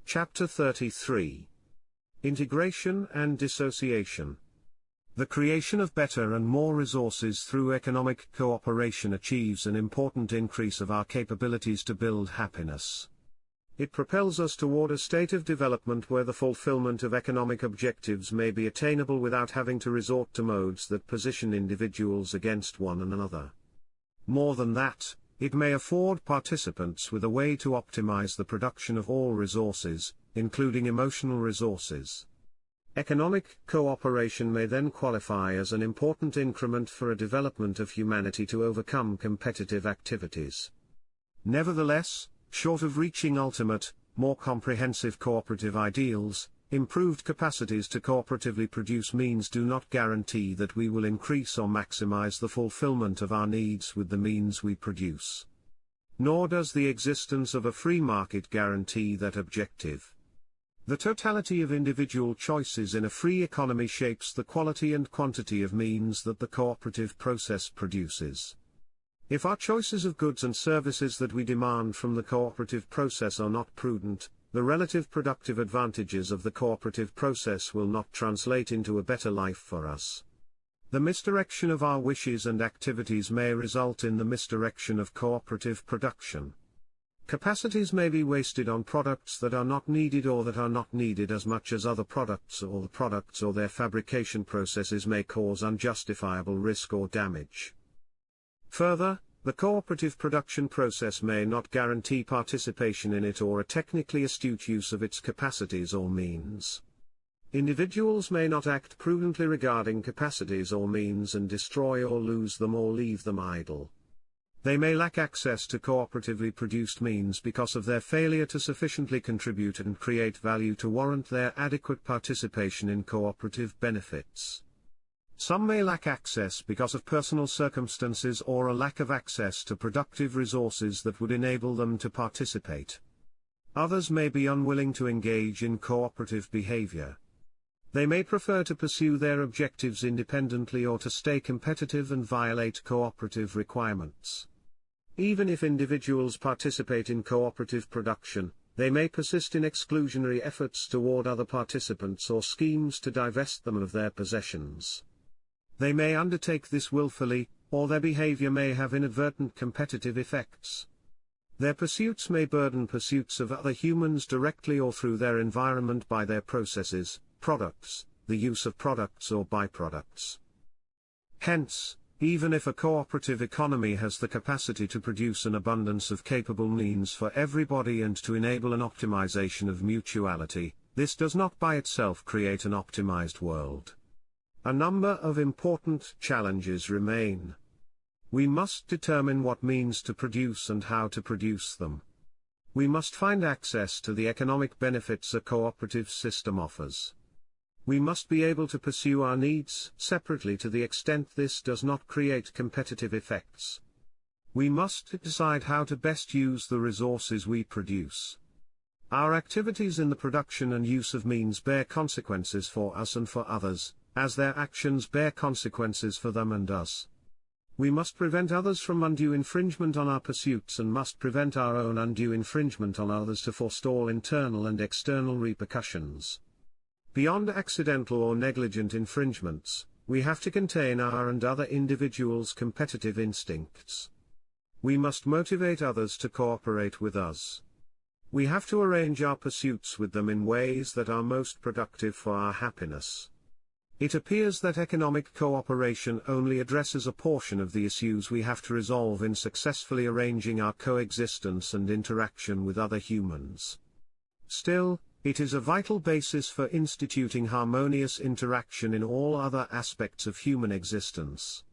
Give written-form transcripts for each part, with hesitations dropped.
Chapter 33. Integration and Dissociation. The creation of better and more resources through economic cooperation achieves an important increase of our capabilities to build happiness. It propels us toward a state of development where the fulfillment of economic objectives may be attainable without having to resort to modes that position individuals against one another. More than that, it may afford participants with a way to optimize the production of all resources, including emotional resources. Economic cooperation may then qualify as an important increment for a development of humanity to overcome competitive activities. Nevertheless, short of reaching ultimate, more comprehensive cooperative ideals, improved capacities to cooperatively produce means do not guarantee that we will increase or maximize the fulfillment of our needs with the means we produce. Nor does the existence of a free market guarantee that objective. The totality of individual choices in a free economy shapes the quality and quantity of means that the cooperative process produces. If our choices of goods and services that we demand from the cooperative process are not prudent, the relative productive advantages of the cooperative process will not translate into a better life for us. The misdirection of our wishes and activities may result in the misdirection of cooperative production. Capacities may be wasted on products that are not needed or that are not needed as much as other products, or the products or their fabrication processes may cause unjustifiable risk or damage. Further, the cooperative production process may not guarantee participation in it or a technically astute use of its capacities or means. Individuals may not act prudently regarding capacities or means and destroy or lose them or leave them idle. They may lack access to cooperatively produced means because of their failure to sufficiently contribute and create value to warrant their adequate participation in cooperative benefits. Some may lack access because of personal circumstances or a lack of access to productive resources that would enable them to participate. Others may be unwilling to engage in cooperative behavior. They may prefer to pursue their objectives independently or to stay competitive and violate cooperative requirements. Even if individuals participate in cooperative production, they may persist in exclusionary efforts toward other participants or schemes to divest them of their possessions. They may undertake this willfully, or their behavior may have inadvertent competitive effects. Their pursuits may burden pursuits of other humans directly or through their environment by their processes, products, the use of products or byproducts. Hence, even if a cooperative economy has the capacity to produce an abundance of capable means for everybody and to enable an optimization of mutuality, this does not by itself create an optimized world. A number of important challenges remain. We must determine what means to produce and how to produce them. We must find access to the economic benefits a cooperative system offers. We must be able to pursue our needs separately to the extent this does not create competitive effects. We must decide how to best use the resources we produce. Our activities in the production and use of means bear consequences for us and for others, as their actions bear consequences for them and us. We must prevent others from undue infringement on our pursuits and must prevent our own undue infringement on others to forestall internal and external repercussions. Beyond accidental or negligent infringements, we have to contain our and other individuals' competitive instincts. We must motivate others to cooperate with us. We have to arrange our pursuits with them in ways that are most productive for our happiness. It appears that economic cooperation only addresses a portion of the issues we have to resolve in successfully arranging our coexistence and interaction with other humans. Still, it is a vital basis for instituting harmonious interaction in all other aspects of human existence.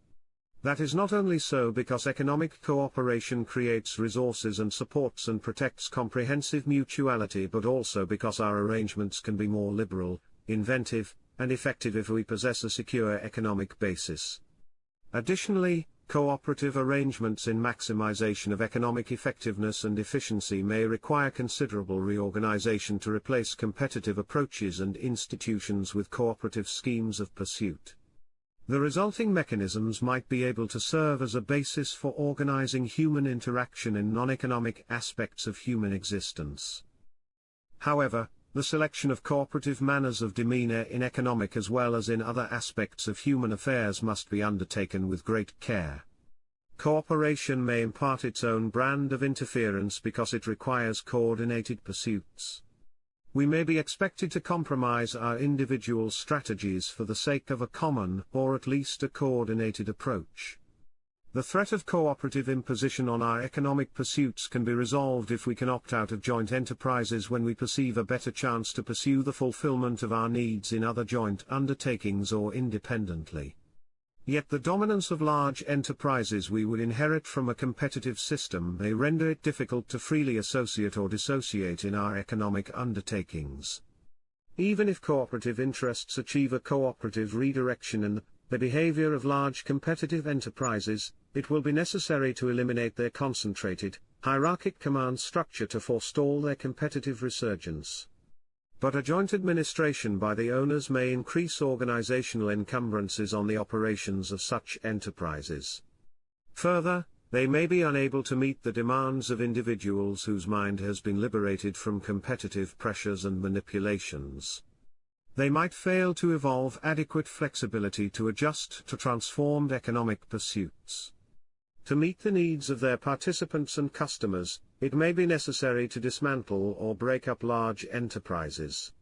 That is not only so because economic cooperation creates resources and supports and protects comprehensive mutuality, but also because our arrangements can be more liberal, inventive, and effective if we possess a secure economic basis. Additionally, cooperative arrangements in maximization of economic effectiveness and efficiency may require considerable reorganization to replace competitive approaches and institutions with cooperative schemes of pursuit. The resulting mechanisms might be able to serve as a basis for organizing human interaction in non-economic aspects of human existence. However, the selection of cooperative manners of demeanor in economic as well as in other aspects of human affairs must be undertaken with great care. Cooperation may impart its own brand of interference because it requires coordinated pursuits. We may be expected to compromise our individual strategies for the sake of a common, or at least a coordinated approach. The threat of cooperative imposition on our economic pursuits can be resolved if we can opt out of joint enterprises when we perceive a better chance to pursue the fulfillment of our needs in other joint undertakings or independently. Yet the dominance of large enterprises we would inherit from a competitive system may render it difficult to freely associate or dissociate in our economic undertakings. Even if cooperative interests achieve a cooperative redirection in the behavior of large competitive enterprises, it will be necessary to eliminate their concentrated, hierarchic command structure to forestall their competitive resurgence. But a joint administration by the owners may increase organizational encumbrances on the operations of such enterprises. Further, they may be unable to meet the demands of individuals whose mind has been liberated from competitive pressures and manipulations. They might fail to evolve adequate flexibility to adjust to transformed economic pursuits. To meet the needs of their participants and customers, it may be necessary to dismantle or break up large enterprises.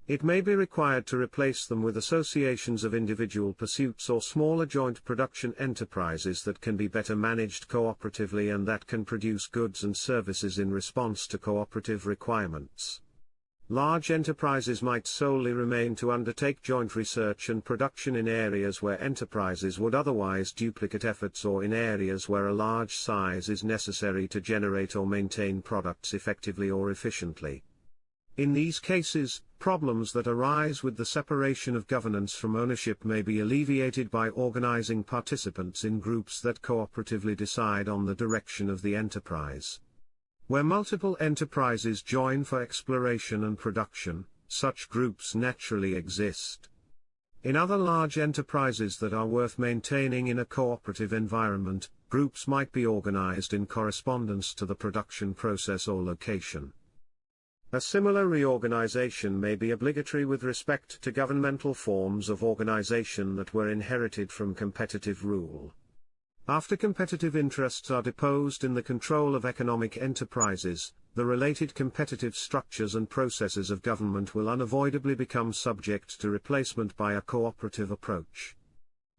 It may be required to replace them with associations of individual pursuits or smaller joint production enterprises that can be better managed cooperatively and that can produce goods and services in response to cooperative requirements. Large enterprises might solely remain to undertake joint research and production in areas where enterprises would otherwise duplicate efforts or in areas where a large size is necessary to generate or maintain products effectively or efficiently. In these cases, problems that arise with the separation of governance from ownership may be alleviated by organizing participants in groups that cooperatively decide on the direction of the enterprise. Where multiple enterprises join for exploration and production, such groups naturally exist. In other large enterprises that are worth maintaining in a cooperative environment, groups might be organized in correspondence to the production process or location. A similar reorganization may be obligatory with respect to governmental forms of organization that were inherited from competitive rule. After competitive interests are deposed in the control of economic enterprises, the related competitive structures and processes of government will unavoidably become subject to replacement by a cooperative approach.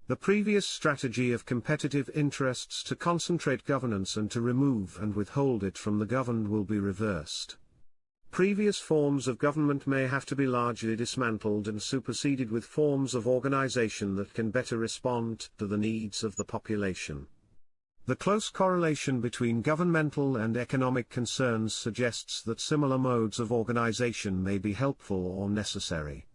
The previous strategy of competitive interests to concentrate governance and to remove and withhold it from the governed will be reversed. Previous forms of government may have to be largely dismantled and superseded with forms of organization that can better respond to the needs of the population. The close correlation between governmental and economic concerns suggests that similar modes of organization may be helpful or necessary.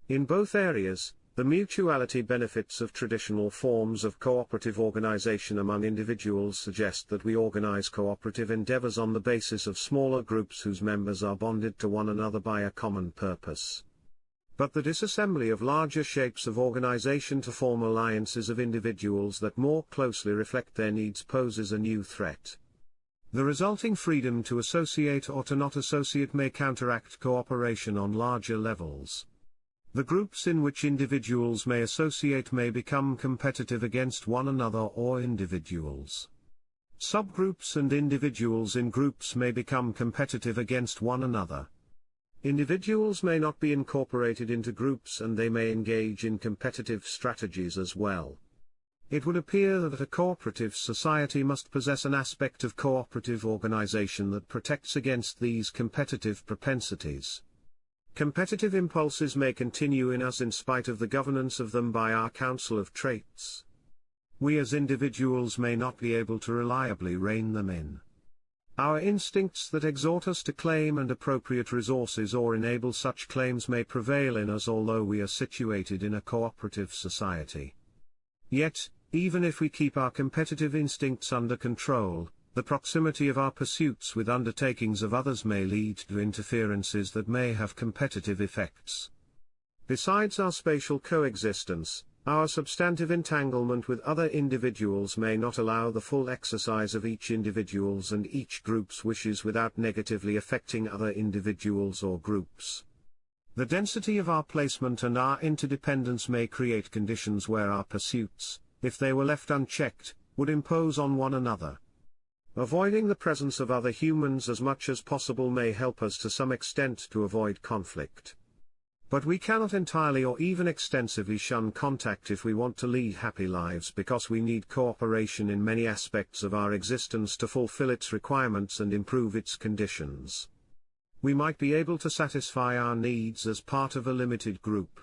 In both areas, the mutuality benefits of traditional forms of cooperative organization among individuals suggest that we organize cooperative endeavors on the basis of smaller groups whose members are bonded to one another by a common purpose. But the disassembly of larger shapes of organization to form alliances of individuals that more closely reflect their needs poses a new threat. The resulting freedom to associate or to not associate may counteract cooperation on larger levels. The groups in which individuals may associate may become competitive against one another or individuals. Subgroups and individuals in groups may become competitive against one another. Individuals may not be incorporated into groups and they may engage in competitive strategies as well. It would appear that a cooperative society must possess an aspect of cooperative organization that protects against these competitive propensities. Competitive impulses may continue in us in spite of the governance of them by our council of traits. We as individuals may not be able to reliably rein them in. Our instincts that exhort us to claim and appropriate resources or enable such claims may prevail in us although we are situated in a cooperative society. Yet, even if we keep our competitive instincts under control, the proximity of our pursuits with undertakings of others may lead to interferences that may have competitive effects. Besides our spatial coexistence, Our substantive entanglement with other individuals may not allow the full exercise of each individual's and each group's wishes without negatively affecting other individuals or groups. The density of our placement and our interdependence may create conditions where our pursuits, if they were left unchecked, would impose on one another. Avoiding the presence of other humans as much as possible may help us to some extent to avoid conflict. But we cannot entirely or even extensively shun contact if we want to lead happy lives, because we need cooperation in many aspects of our existence to fulfill its requirements and improve its conditions. We might be able to satisfy our needs as part of a limited group.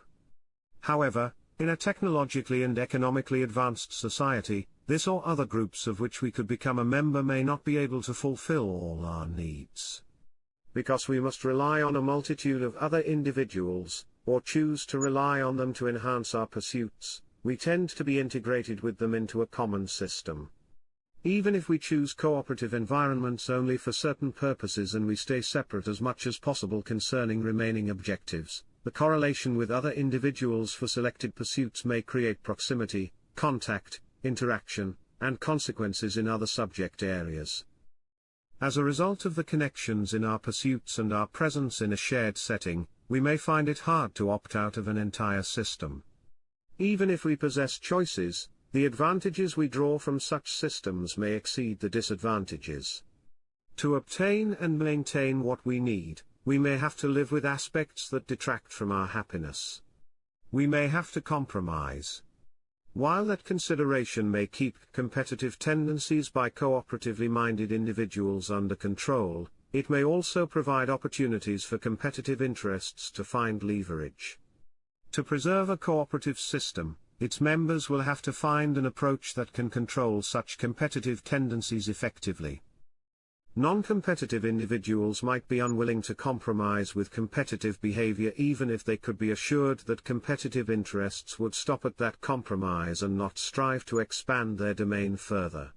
However, in a technologically and economically advanced society, this or other groups of which we could become a member may not be able to fulfill all our needs. Because we must rely on a multitude of other individuals, or choose to rely on them to enhance our pursuits, we tend to be integrated with them into a common system. Even if we choose cooperative environments only for certain purposes and we stay separate as much as possible concerning remaining objectives, the correlation with other individuals for selected pursuits may create proximity, contact, interaction, and consequences in other subject areas. As a result of the connections in our pursuits and our presence in a shared setting, we may find it hard to opt out of an entire system. Even if we possess choices, the advantages we draw from such systems may exceed the disadvantages. To obtain and maintain what we need, we may have to live with aspects that detract from our happiness. We may have to compromise. While that consideration may keep competitive tendencies by cooperatively minded individuals under control, it may also provide opportunities for competitive interests to find leverage. To preserve a cooperative system, its members will have to find an approach that can control such competitive tendencies effectively. Non-competitive individuals might be unwilling to compromise with competitive behavior even if they could be assured that competitive interests would stop at that compromise and not strive to expand their domain further.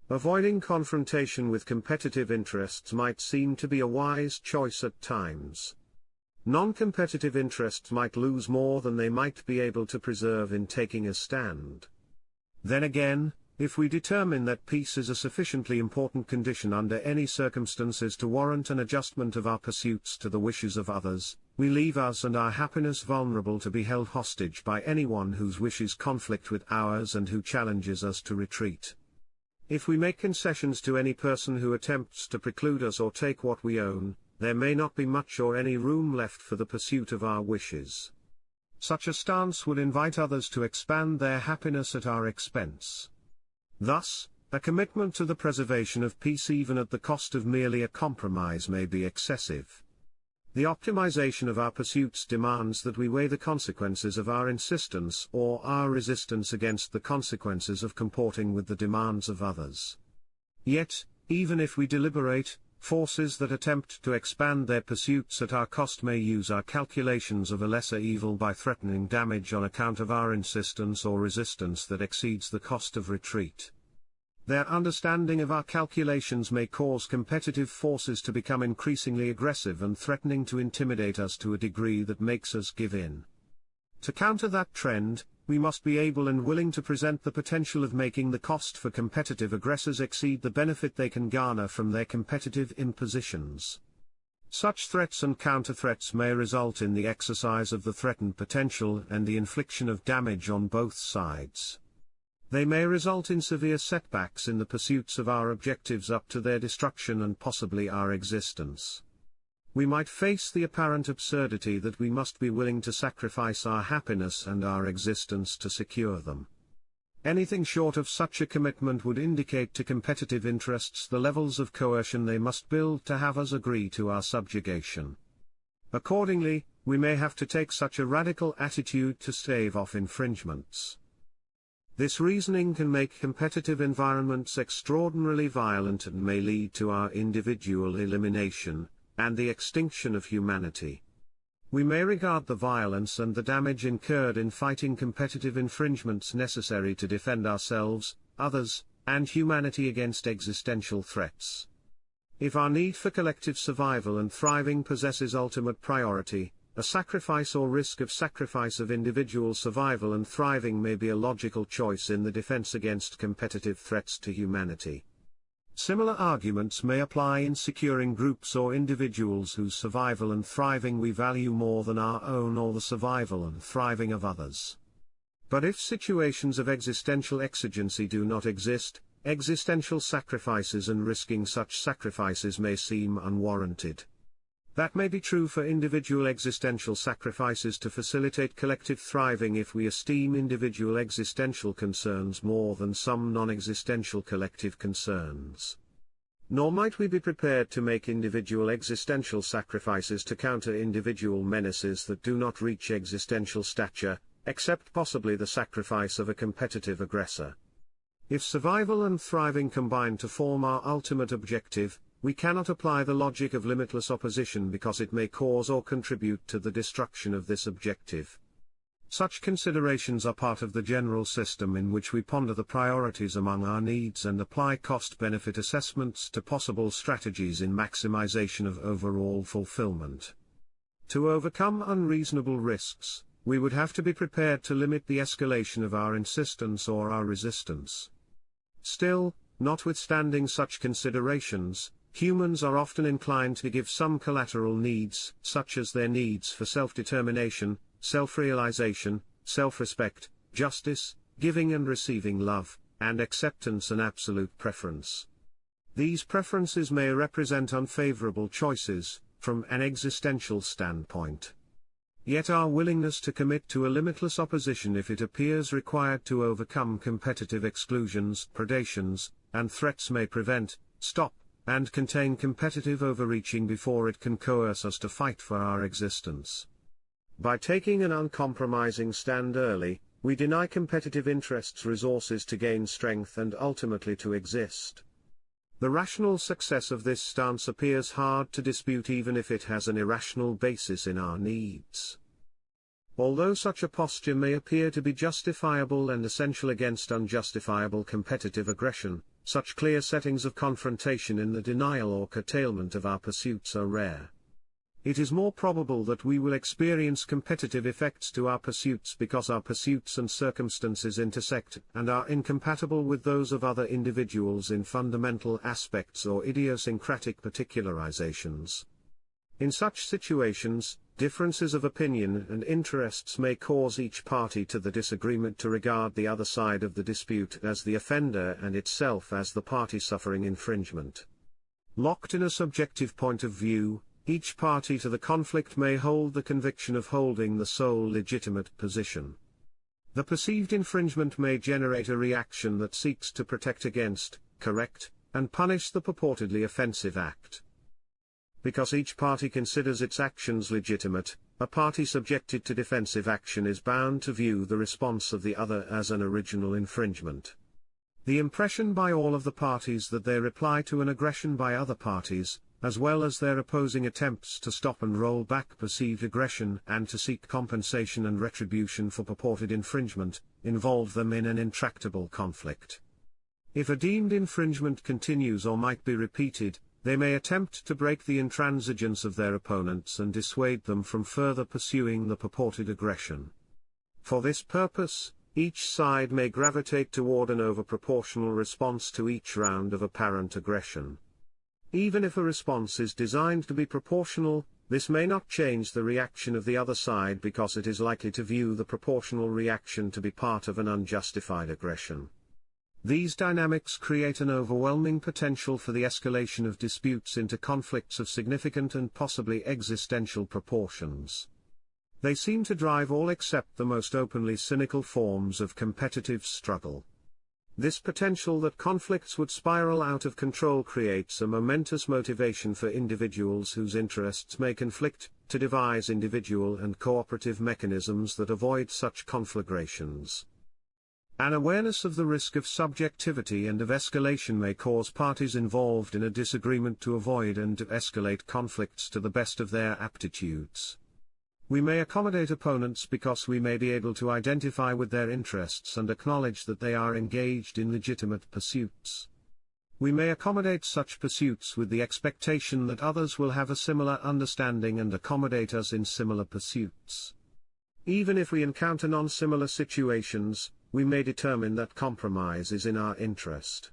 Avoiding confrontation with competitive interests might seem to be a wise choice at times. Non-competitive interests might lose more than they might be able to preserve in taking a stand. Then again, if we determine that peace is a sufficiently important condition under any circumstances to warrant an adjustment of our pursuits to the wishes of others, we leave us and our happiness vulnerable to be held hostage by anyone whose wishes conflict with ours and who challenges us to retreat. If we make concessions to any person who attempts to preclude us or take what we own, there may not be much or any room left for the pursuit of our wishes. Such a stance would invite others to expand their happiness at our expense. Thus, a commitment to the preservation of peace even at the cost of merely a compromise may be excessive. The optimization of our pursuits demands that we weigh the consequences of our insistence or our resistance against the consequences of comporting with the demands of others. Yet, even if we deliberate, forces that attempt to expand their pursuits at our cost may use our calculations of a lesser evil by threatening damage on account of our insistence or resistance that exceeds the cost of retreat. Their understanding of our calculations may cause competitive forces to become increasingly aggressive and threatening to intimidate us to a degree that makes us give in. To counter that trend, we must be able and willing to present the potential of making the cost for competitive aggressors exceed the benefit they can garner from their competitive impositions. Such threats and counter-threats may result in the exercise of the threatened potential and the infliction of damage on both sides. They may result in severe setbacks in the pursuits of our objectives up to their destruction and possibly our existence. We might face the apparent absurdity that we must be willing to sacrifice our happiness and our existence to secure them. Anything short of such a commitment would indicate to competitive interests the levels of coercion they must build to have us agree to our subjugation. Accordingly, we may have to take such a radical attitude to stave off infringements. This reasoning can make competitive environments extraordinarily violent and may lead to our individual elimination, and the extinction of humanity. We may regard the violence and the damage incurred in fighting competitive infringements necessary to defend ourselves, others, and humanity against existential threats. If our need for collective survival and thriving possesses ultimate priority, a sacrifice or risk of sacrifice of individual survival and thriving may be a logical choice in the defense against competitive threats to humanity. Similar arguments may apply in securing groups or individuals whose survival and thriving we value more than our own or the survival and thriving of others. But if situations of existential exigency do not exist, existential sacrifices and risking such sacrifices may seem unwarranted. That may be true for individual existential sacrifices to facilitate collective thriving if we esteem individual existential concerns more than some non-existential collective concerns. Nor might we be prepared to make individual existential sacrifices to counter individual menaces that do not reach existential stature, except possibly the sacrifice of a competitive aggressor. If survival and thriving combine to form our ultimate objective, we cannot apply the logic of limitless opposition because it may cause or contribute to the destruction of this objective. Such considerations are part of the general system in which we ponder the priorities among our needs and apply cost-benefit assessments to possible strategies in maximization of overall fulfillment. To overcome unreasonable risks, we would have to be prepared to limit the escalation of our insistence or our resistance. Still, notwithstanding such considerations, humans are often inclined to give some collateral needs, such as their needs for self-determination, self-realization, self-respect, justice, giving and receiving love, and acceptance an absolute preference. These preferences may represent unfavorable choices, from an existential standpoint. Yet our willingness to commit to a limitless opposition if it appears required to overcome competitive exclusions, predations, and threats may prevent, stop, and contain competitive overreaching before it can coerce us to fight for our existence. By taking an uncompromising stand early, we deny competitive interests resources to gain strength and ultimately to exist. The rational success of this stance appears hard to dispute even if it has an irrational basis in our needs. Although such a posture may appear to be justifiable and essential against unjustifiable competitive aggression, such clear settings of confrontation in the denial or curtailment of our pursuits are rare. It is more probable that we will experience competitive effects to our pursuits because our pursuits and circumstances intersect and are incompatible with those of other individuals in fundamental aspects or idiosyncratic particularizations. In such situations, differences of opinion and interests may cause each party to the disagreement to regard the other side of the dispute as the offender and itself as the party suffering infringement. Locked in a subjective point of view, each party to the conflict may hold the conviction of holding the sole legitimate position. The perceived infringement may generate a reaction that seeks to protect against, correct, and punish the purportedly offensive act. Because each party considers its actions legitimate, a party subjected to defensive action is bound to view the response of the other as an original infringement. The impression by all of the parties that they reply to an aggression by other parties, as well as their opposing attempts to stop and roll back perceived aggression and to seek compensation and retribution for purported infringement, involve them in an intractable conflict. If a deemed infringement continues or might be repeated, they may attempt to break the intransigence of their opponents and dissuade them from further pursuing the purported aggression. For this purpose, each side may gravitate toward an overproportional response to each round of apparent aggression. Even if a response is designed to be proportional, this may not change the reaction of the other side because it is likely to view the proportional reaction to be part of an unjustified aggression. These dynamics create an overwhelming potential for the escalation of disputes into conflicts of significant and possibly existential proportions. They seem to drive all except the most openly cynical forms of competitive struggle. This potential that conflicts would spiral out of control creates a momentous motivation for individuals whose interests may conflict, to devise individual and cooperative mechanisms that avoid such conflagrations. An awareness of the risk of subjectivity and of escalation may cause parties involved in a disagreement to avoid and to escalate conflicts to the best of their aptitudes. We may accommodate opponents because we may be able to identify with their interests and acknowledge that they are engaged in legitimate pursuits. We may accommodate such pursuits with the expectation that others will have a similar understanding and accommodate us in similar pursuits. Even if we encounter non-similar situations, we may determine that compromise is in our interest.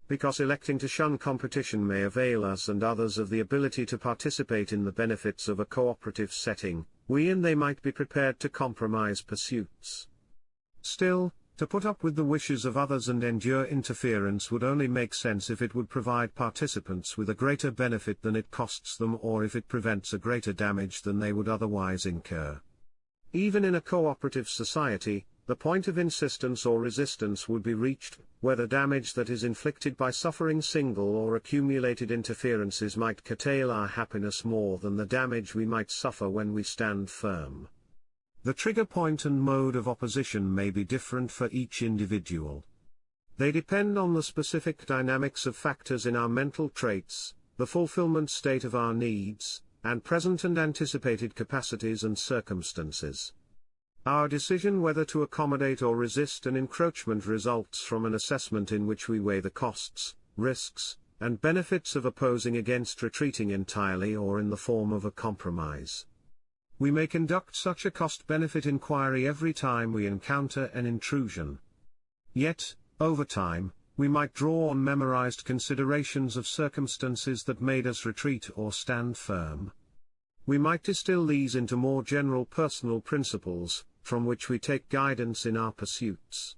Because electing to shun competition may avail us and others of the ability to participate in the benefits of a cooperative setting, we and they might be prepared to compromise pursuits. Still, to put up with the wishes of others and endure interference would only make sense if it would provide participants with a greater benefit than it costs them, or if it prevents a greater damage than they would otherwise incur. Even in a cooperative society, the point of insistence or resistance would be reached, where the damage that is inflicted by suffering single or accumulated interferences might curtail our happiness more than the damage we might suffer when we stand firm. The trigger point and mode of opposition may be different for each individual. They depend on the specific dynamics of factors in our mental traits, the fulfillment state of our needs, and present and anticipated capacities and circumstances. Our decision whether to accommodate or resist an encroachment results from an assessment in which we weigh the costs, risks, and benefits of opposing against retreating entirely or in the form of a compromise. We may conduct such a cost-benefit inquiry every time we encounter an intrusion. Yet, over time, we might draw on memorized considerations of circumstances that made us retreat or stand firm. We might distill these into more general personal principles, from which we take guidance in our pursuits.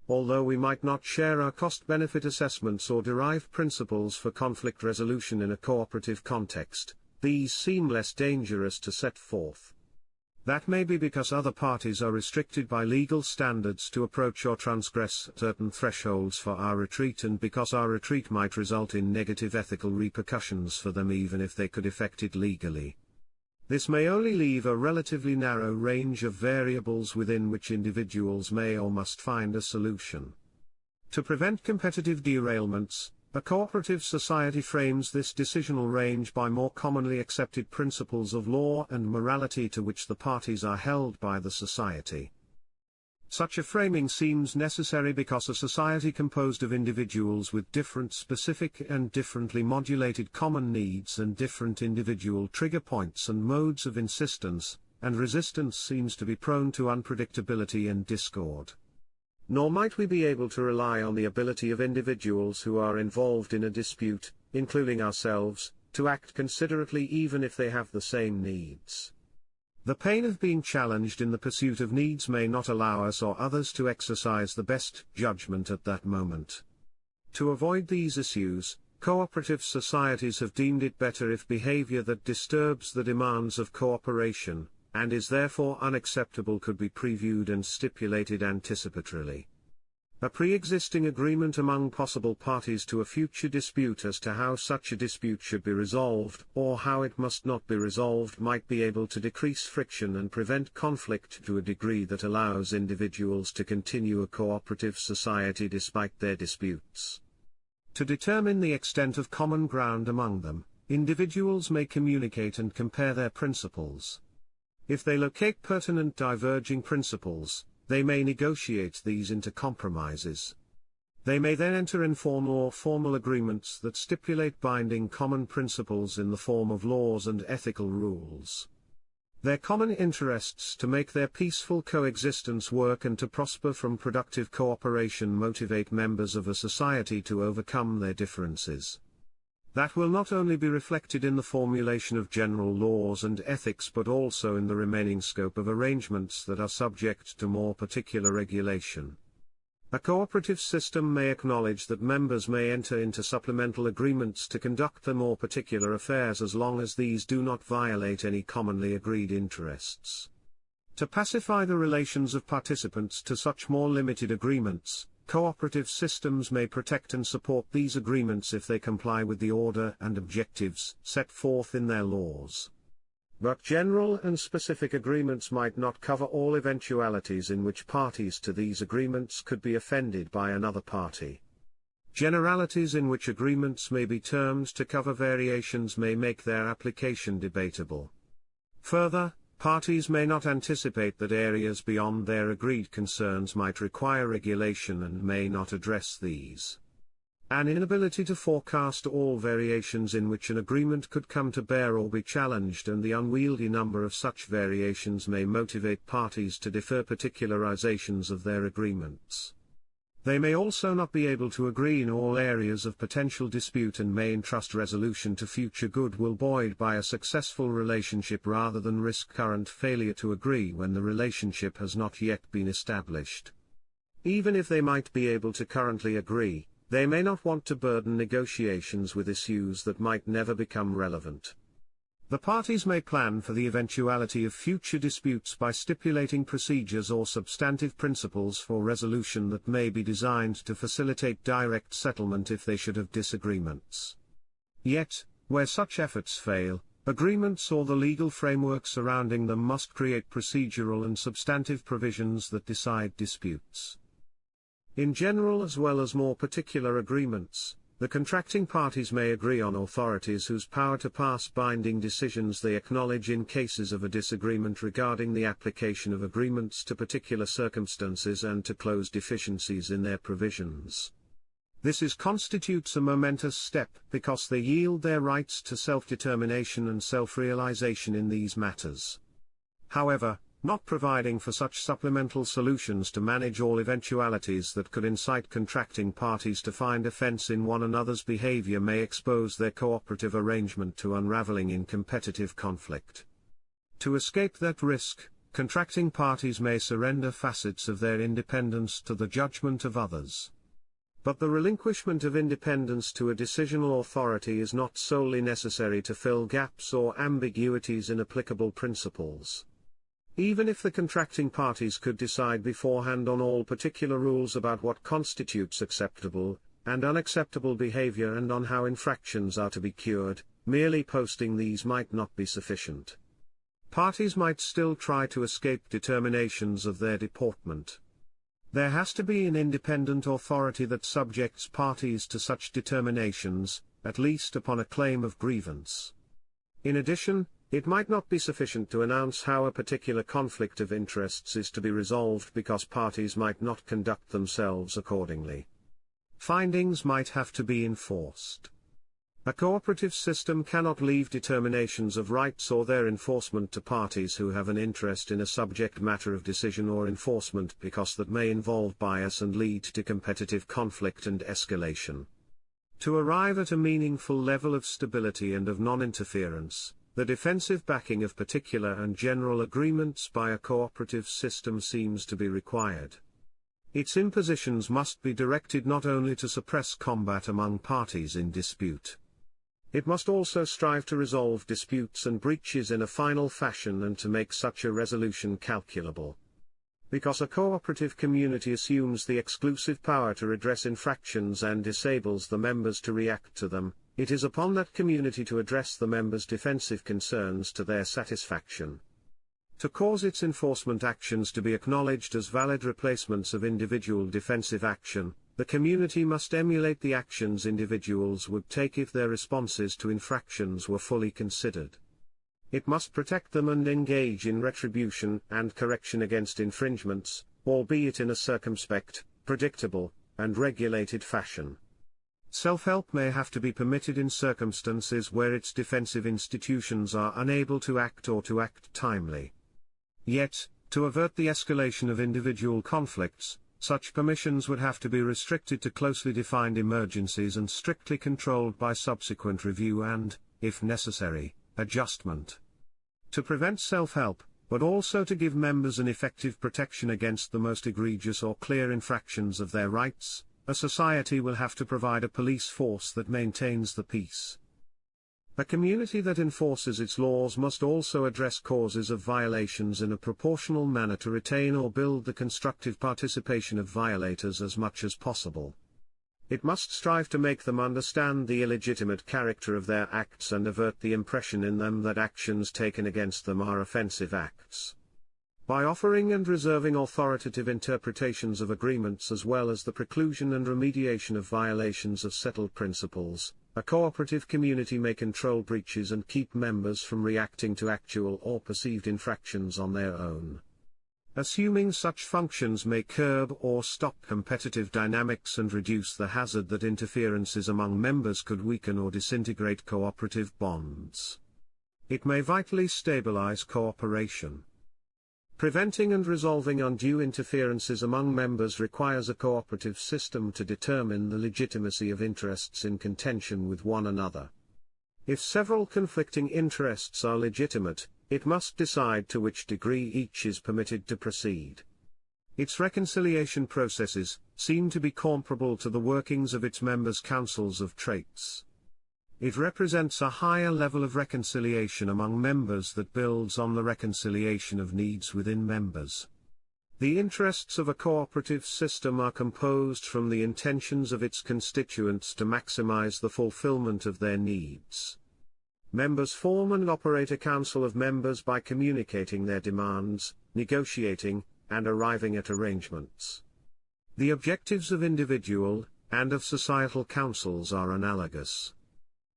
Although we might not share our cost-benefit assessments or derive principles for conflict resolution in a cooperative context, these seem less dangerous to set forth. That may be because other parties are restricted by legal standards to approach or transgress certain thresholds for our retreat, and because our retreat might result in negative ethical repercussions for them even if they could effect it legally. This may only leave a relatively narrow range of variables within which individuals may or must find a solution. To prevent competitive derailments, a cooperative society frames this decisional range by more commonly accepted principles of law and morality to which the parties are held by the society. Such a framing seems necessary because a society composed of individuals with different specific and differently modulated common needs and different individual trigger points and modes of insistence and resistance seems to be prone to unpredictability and discord. Nor might we be able to rely on the ability of individuals who are involved in a dispute, including ourselves, to act considerately even if they have the same needs. The pain of being challenged in the pursuit of needs may not allow us or others to exercise the best judgment at that moment. To avoid these issues, cooperative societies have deemed it better if behavior that disturbs the demands of cooperation, and is therefore unacceptable, could be previewed and stipulated anticipatorily. A pre-existing agreement among possible parties to a future dispute as to how such a dispute should be resolved or how it must not be resolved might be able to decrease friction and prevent conflict to a degree that allows individuals to continue a cooperative society despite their disputes. To determine the extent of common ground among them, individuals may communicate and compare their principles. If they locate pertinent diverging principles, they may negotiate these into compromises. They may then enter informal or formal agreements that stipulate binding common principles in the form of laws and ethical rules. Their common interests to make their peaceful coexistence work and to prosper from productive cooperation motivate members of a society to overcome their differences. That will not only be reflected in the formulation of general laws and ethics but also in the remaining scope of arrangements that are subject to more particular regulation. A cooperative system may acknowledge that members may enter into supplemental agreements to conduct their more particular affairs as long as these do not violate any commonly agreed interests. To pacify the relations of participants to such more limited agreements, cooperative systems may protect and support these agreements if they comply with the order and objectives set forth in their laws. But general and specific agreements might not cover all eventualities in which parties to these agreements could be offended by another party. Generalities in which agreements may be termed to cover variations may make their application debatable. Further, parties may not anticipate that areas beyond their agreed concerns might require regulation and may not address these. An inability to forecast all variations in which an agreement could come to bear or be challenged, and the unwieldy number of such variations may motivate parties to defer particularizations of their agreements. They may also not be able to agree in all areas of potential dispute and may entrust resolution to future goodwill buoyed by a successful relationship rather than risk current failure to agree when the relationship has not yet been established. Even if they might be able to currently agree, they may not want to burden negotiations with issues that might never become relevant. The parties may plan for the eventuality of future disputes by stipulating procedures or substantive principles for resolution that may be designed to facilitate direct settlement if they should have disagreements. Yet, where such efforts fail, agreements or the legal framework surrounding them must create procedural and substantive provisions that decide disputes. In general as well as more particular agreements, the contracting parties may agree on authorities whose power to pass binding decisions they acknowledge in cases of a disagreement regarding the application of agreements to particular circumstances and to close deficiencies in their provisions. This constitutes a momentous step because they yield their rights to self-determination and self-realization in these matters. However, not providing for such supplemental solutions to manage all eventualities that could incite contracting parties to find offense in one another's behavior may expose their cooperative arrangement to unraveling in competitive conflict. To escape that risk, contracting parties may surrender facets of their independence to the judgment of others. But the relinquishment of independence to a decisional authority is not solely necessary to fill gaps or ambiguities in applicable principles. Even if the contracting parties could decide beforehand on all particular rules about what constitutes acceptable and unacceptable behavior and on how infractions are to be cured, merely posting these might not be sufficient. Parties might still try to escape determinations of their deportment. There has to be an independent authority that subjects parties to such determinations, at least upon a claim of grievance. In addition, it might not be sufficient to announce how a particular conflict of interests is to be resolved because parties might not conduct themselves accordingly. Findings might have to be enforced. A cooperative system cannot leave determinations of rights or their enforcement to parties who have an interest in a subject matter of decision or enforcement because that may involve bias and lead to competitive conflict and escalation. To arrive at a meaningful level of stability and of non-interference, the defensive backing of particular and general agreements by a cooperative system seems to be required. Its impositions must be directed not only to suppress combat among parties in dispute. It must also strive to resolve disputes and breaches in a final fashion and to make such a resolution calculable. Because a cooperative community assumes the exclusive power to redress infractions and disables the members to react to them, it is upon that community to address the members' defensive concerns to their satisfaction. To cause its enforcement actions to be acknowledged as valid replacements of individual defensive action, the community must emulate the actions individuals would take if their responses to infractions were fully considered. It must protect them and engage in retribution and correction against infringements, albeit in a circumspect, predictable, and regulated fashion. Self-help may have to be permitted in circumstances where its defensive institutions are unable to act or to act timely. Yet, to avert the escalation of individual conflicts, such permissions would have to be restricted to closely defined emergencies and strictly controlled by subsequent review and, if necessary, adjustment. To prevent self-help, but also to give members an effective protection against the most egregious or clear infractions of their rights, a society will have to provide a police force that maintains the peace. A community that enforces its laws must also address causes of violations in a proportional manner to retain or build the constructive participation of violators as much as possible. It must strive to make them understand the illegitimate character of their acts and avert the impression in them that actions taken against them are offensive acts. By offering and reserving authoritative interpretations of agreements as well as the preclusion and remediation of violations of settled principles, a cooperative community may control breaches and keep members from reacting to actual or perceived infractions on their own. Assuming such functions may curb or stop competitive dynamics and reduce the hazard that interferences among members could weaken or disintegrate cooperative bonds. It may vitally stabilize cooperation. Preventing and resolving undue interferences among members requires a cooperative system to determine the legitimacy of interests in contention with one another. If several conflicting interests are legitimate, it must decide to which degree each is permitted to proceed. Its reconciliation processes seem to be comparable to the workings of its members' councils of traits. It represents a higher level of reconciliation among members that builds on the reconciliation of needs within members. The interests of a cooperative system are composed from the intentions of its constituents to maximize the fulfillment of their needs. Members form and operate a council of members by communicating their demands, negotiating, and arriving at arrangements. The objectives of individual and of societal councils are analogous.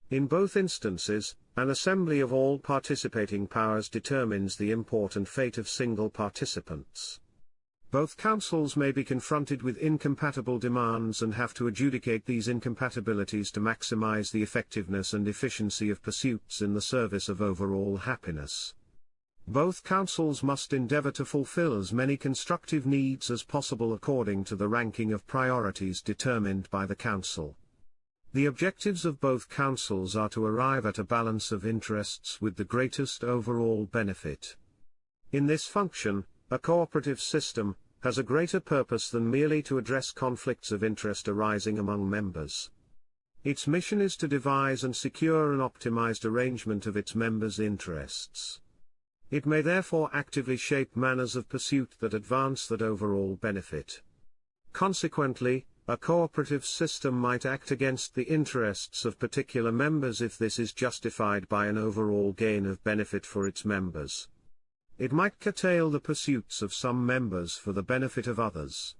In both instances, an assembly of all participating powers determines the import and fate of single participants. Both councils may be confronted with incompatible demands and have to adjudicate these incompatibilities to maximize the effectiveness and efficiency of pursuits in the service of overall happiness. Both councils must endeavor to fulfill as many constructive needs as possible according to the ranking of priorities determined by the council. The objectives of both councils are to arrive at a balance of interests with the greatest overall benefit. In this function, a cooperative system has a greater purpose than merely to address conflicts of interest arising among members. Its mission is to devise and secure an optimized arrangement of its members' interests. It may therefore actively shape manners of pursuit that advance that overall benefit. Consequently, a cooperative system might act against the interests of particular members if this is justified by an overall gain of benefit for its members. It might curtail the pursuits of some members for the benefit of others.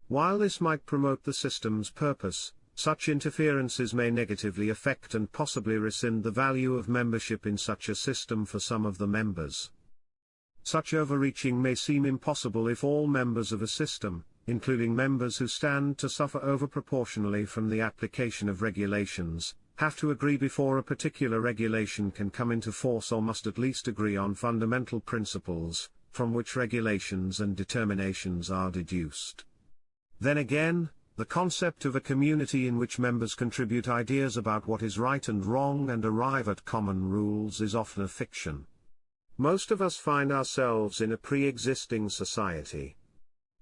While this might promote the system's purpose, such interferences may negatively affect and possibly rescind the value of membership in such a system for some of the members. Such overreaching may seem impossible if all members of a system, including members who stand to suffer overproportionally from the application of regulations, have to agree before a particular regulation can come into force or must at least agree on fundamental principles, from which regulations and determinations are deduced. Then again, the concept of a community in which members contribute ideas about what is right and wrong and arrive at common rules is often a fiction. Most of us find ourselves in a pre-existing society.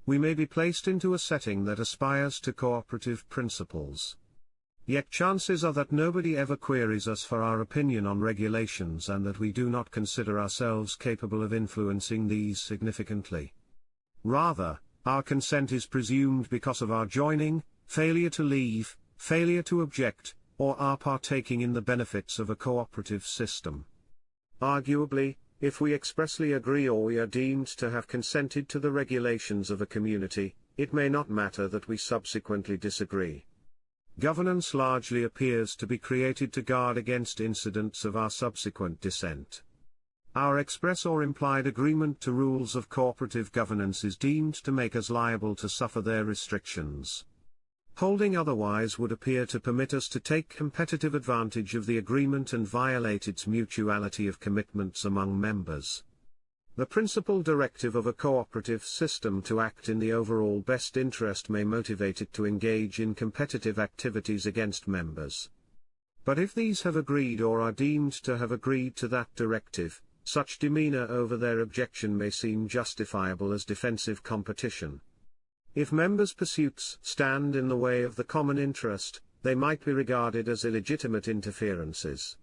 We may be placed into a setting that aspires to cooperative principles. Yet chances are that nobody ever queries us for our opinion on regulations and that we do not consider ourselves capable of influencing these significantly. Rather, our consent is presumed because of our joining, failure to leave, failure to object, or our partaking in the benefits of a cooperative system. Arguably, if we expressly agree or we are deemed to have consented to the regulations of a community, it may not matter that we subsequently disagree. Governance largely appears to be created to guard against incidents of our subsequent dissent. Our express or implied agreement to rules of cooperative governance is deemed to make us liable to suffer their restrictions. Holding otherwise would appear to permit us to take competitive advantage of the agreement and violate its mutuality of commitments among members. The principal directive of a cooperative system to act in the overall best interest may motivate it to engage in competitive activities against members. But if these have agreed or are deemed to have agreed to that directive, such demeanor over their objection may seem justifiable as defensive competition. If members' pursuits stand in the way of the common interest, they might be regarded as illegitimate interferences.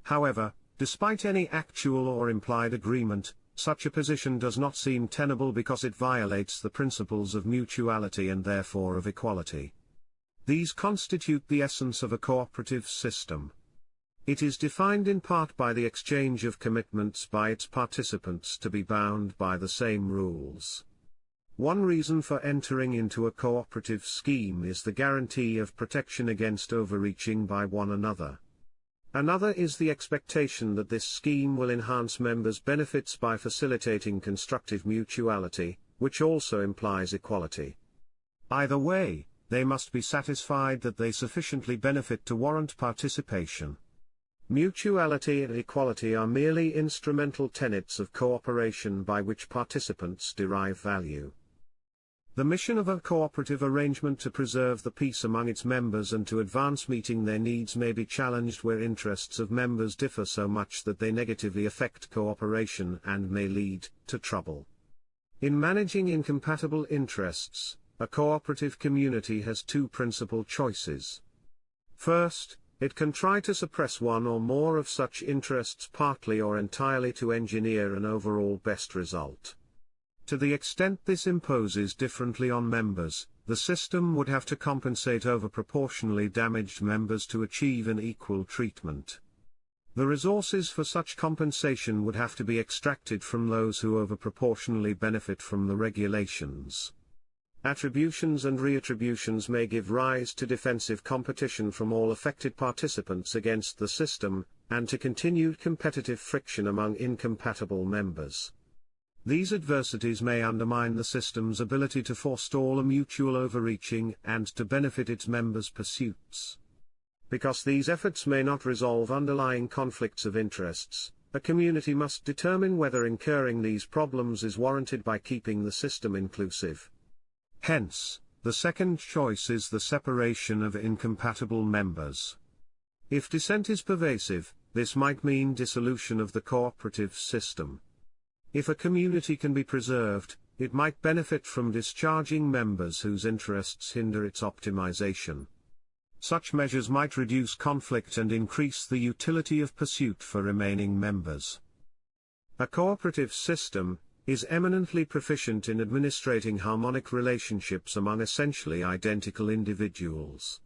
However, despite any actual or implied agreement, such a position does not seem tenable because it violates the principles of mutuality and therefore of equality. These constitute the essence of a cooperative system. It is defined in part by the exchange of commitments by its participants to be bound by the same rules. One reason for entering into a cooperative scheme is the guarantee of protection against overreaching by one another. Another is the expectation that this scheme will enhance members' benefits by facilitating constructive mutuality, which also implies equality. Either way, they must be satisfied that they sufficiently benefit to warrant participation. Mutuality and equality are merely instrumental tenets of cooperation by which participants derive value. The mission of a cooperative arrangement to preserve the peace among its members and to advance meeting their needs may be challenged where interests of members differ so much that they negatively affect cooperation and may lead to trouble. In managing incompatible interests, a cooperative community has two principal choices. First, it can try to suppress one or more of such interests partly or entirely to engineer an overall best result. To the extent this imposes differently on members, the system would have to compensate over proportionally damaged members to achieve an equal treatment. The resources for such compensation would have to be extracted from those who over-proportionally benefit from the regulations. Attributions and reattributions may give rise to defensive competition from all affected participants against the system, and to continued competitive friction among incompatible members. These adversities may undermine the system's ability to forestall a mutual overreaching and to benefit its members' pursuits. Because these efforts may not resolve underlying conflicts of interests, a community must determine whether incurring these problems is warranted by keeping the system inclusive. Hence, the second choice is the separation of incompatible members. If dissent is pervasive, this might mean dissolution of the cooperative system. If a community can be preserved, it might benefit from discharging members whose interests hinder its optimization. Such measures might reduce conflict and increase the utility of pursuit for remaining members. A cooperative system is eminently proficient in administrating harmonic relationships among essentially identical individuals.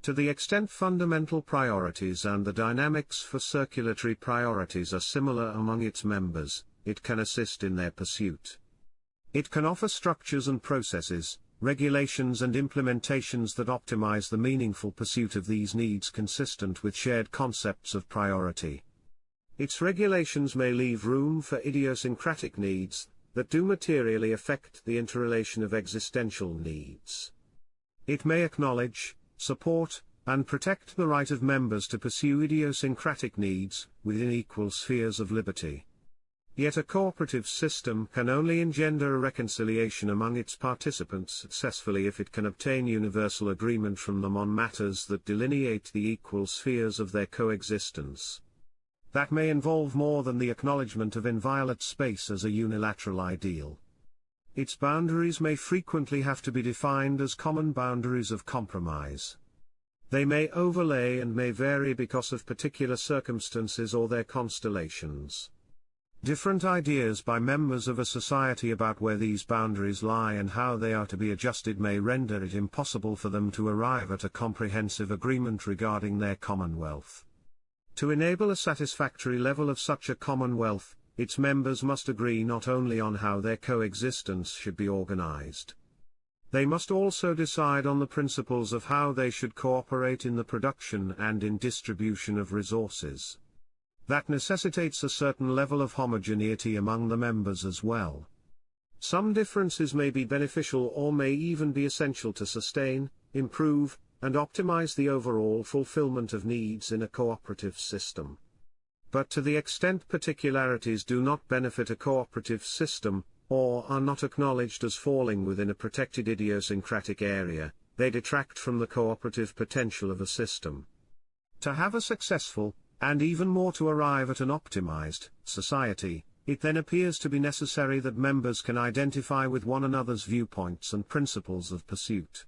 To the extent fundamental priorities and the dynamics for circulatory priorities are similar among its members, it can assist in their pursuit. It can offer structures and processes, regulations and implementations that optimize the meaningful pursuit of these needs consistent with shared concepts of priority. Its regulations may leave room for idiosyncratic needs that do materially affect the interrelation of existential needs. It may acknowledge, support, and protect the right of members to pursue idiosyncratic needs within equal spheres of liberty. Yet a cooperative system can only engender a reconciliation among its participants successfully if it can obtain universal agreement from them on matters that delineate the equal spheres of their coexistence. That may involve more than the acknowledgement of inviolate space as a unilateral ideal. Its boundaries may frequently have to be defined as common boundaries of compromise. They may overlay and may vary because of particular circumstances or their constellations. Different ideas by members of a society about where these boundaries lie and how they are to be adjusted may render it impossible for them to arrive at a comprehensive agreement regarding their commonwealth. To enable a satisfactory level of such a commonwealth, its members must agree not only on how their coexistence should be organized. They must also decide on the principles of how they should cooperate in the production and in distribution of resources. That necessitates a certain level of homogeneity among the members as well. Some differences may be beneficial or may even be essential to sustain, improve, and optimize the overall fulfillment of needs in a cooperative system. But to the extent particularities do not benefit a cooperative system, or are not acknowledged as falling within a protected idiosyncratic area, they detract from the cooperative potential of a system. To have a successful, and even more to arrive at an optimized, society, it then appears to be necessary that members can identify with one another's viewpoints and principles of pursuit.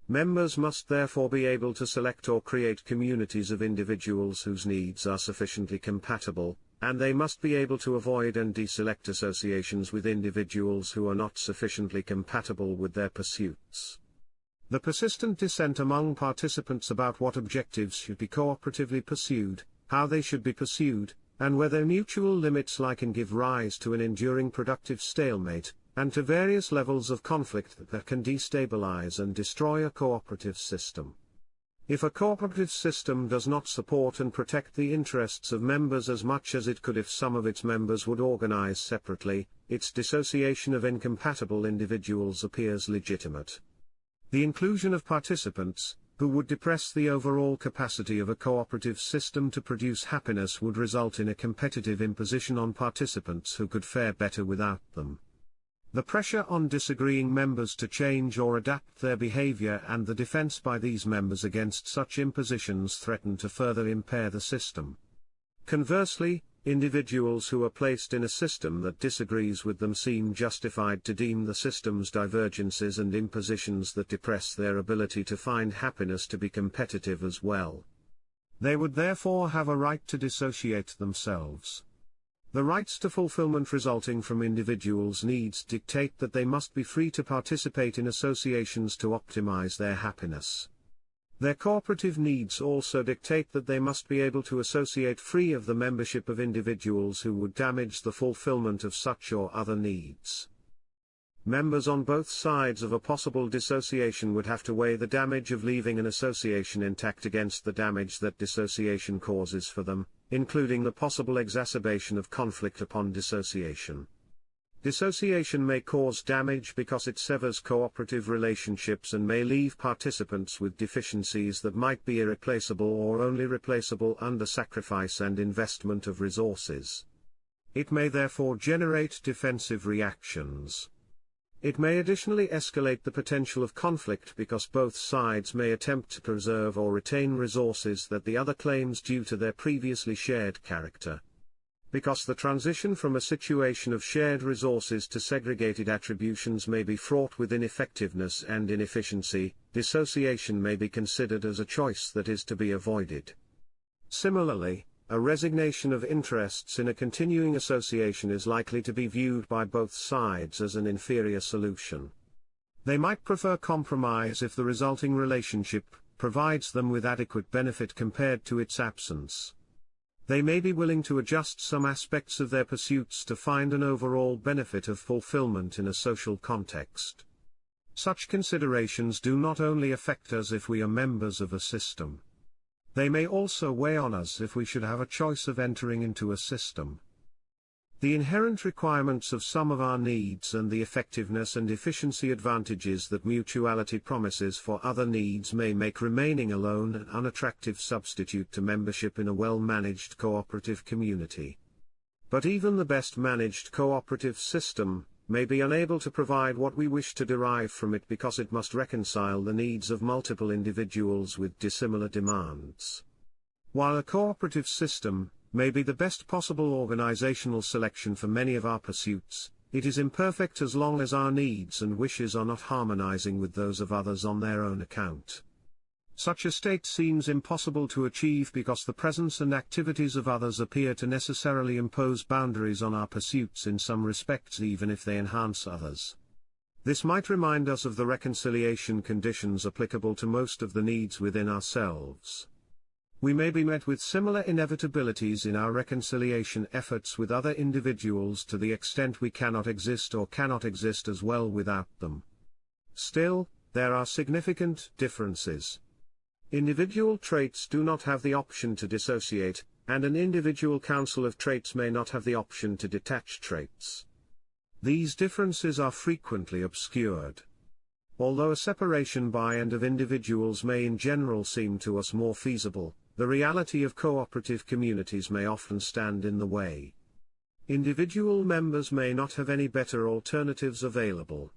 Members must therefore be able to select or create communities of individuals whose needs are sufficiently compatible, and they must be able to avoid and deselect associations with individuals who are not sufficiently compatible with their pursuits. The persistent dissent among participants about what objectives should be cooperatively pursued, how they should be pursued, and whether mutual limits lie can give rise to an enduring productive stalemate, and to various levels of conflict that can destabilize and destroy a cooperative system. If a cooperative system does not support and protect the interests of members as much as it could if some of its members would organize separately, its dissociation of incompatible individuals appears legitimate. The inclusion of participants, who would depress the overall capacity of a cooperative system to produce happiness, would result in a competitive imposition on participants who could fare better without them. The pressure on disagreeing members to change or adapt their behavior and the defense by these members against such impositions threaten to further impair the system. Conversely, individuals who are placed in a system that disagrees with them seem justified to deem the system's divergences and impositions that depress their ability to find happiness to be competitive as well. They would therefore have a right to dissociate themselves. The rights to fulfillment resulting from individuals' needs dictate that they must be free to participate in associations to optimize their happiness. Their cooperative needs also dictate that they must be able to associate free of the membership of individuals who would damage the fulfillment of such or other needs. Members on both sides of a possible dissociation would have to weigh the damage of leaving an association intact against the damage that dissociation causes for them, including the possible exacerbation of conflict upon dissociation. Dissociation may cause damage because it severs cooperative relationships and may leave participants with deficiencies that might be irreplaceable or only replaceable under sacrifice and investment of resources. It may therefore generate defensive reactions. It may additionally escalate the potential of conflict because both sides may attempt to preserve or retain resources that the other claims due to their previously shared character. Because the transition from a situation of shared resources to segregated attributions may be fraught with ineffectiveness and inefficiency, dissociation may be considered as a choice that is to be avoided. Similarly, a resignation of interests in a continuing association is likely to be viewed by both sides as an inferior solution. They might prefer compromise if the resulting relationship provides them with adequate benefit compared to its absence. They may be willing to adjust some aspects of their pursuits to find an overall benefit of fulfillment in a social context. Such considerations do not only affect us if we are members of a system. They may also weigh on us if we should have a choice of entering into a system. The inherent requirements of some of our needs and the effectiveness and efficiency advantages that mutuality promises for other needs may make remaining alone an unattractive substitute to membership in a well-managed cooperative community. But even the best-managed cooperative system may be unable to provide what we wish to derive from it because it must reconcile the needs of multiple individuals with dissimilar demands. While a cooperative system may be the best possible organizational selection for many of our pursuits, it is imperfect as long as our needs and wishes are not harmonizing with those of others on their own account. Such a state seems impossible to achieve because the presence and activities of others appear to necessarily impose boundaries on our pursuits in some respects even if they enhance others. This might remind us of the reconciliation conditions applicable to most of the needs within ourselves. We may be met with similar inevitabilities in our reconciliation efforts with other individuals to the extent we cannot exist or cannot exist as well without them. Still, there are significant differences. Individual traits do not have the option to dissociate, and an individual council of traits may not have the option to detach traits. These differences are frequently obscured. Although a separation by and of individuals may in general seem to us more feasible, the reality of cooperative communities may often stand in the way. Individual members may not have any better alternatives available.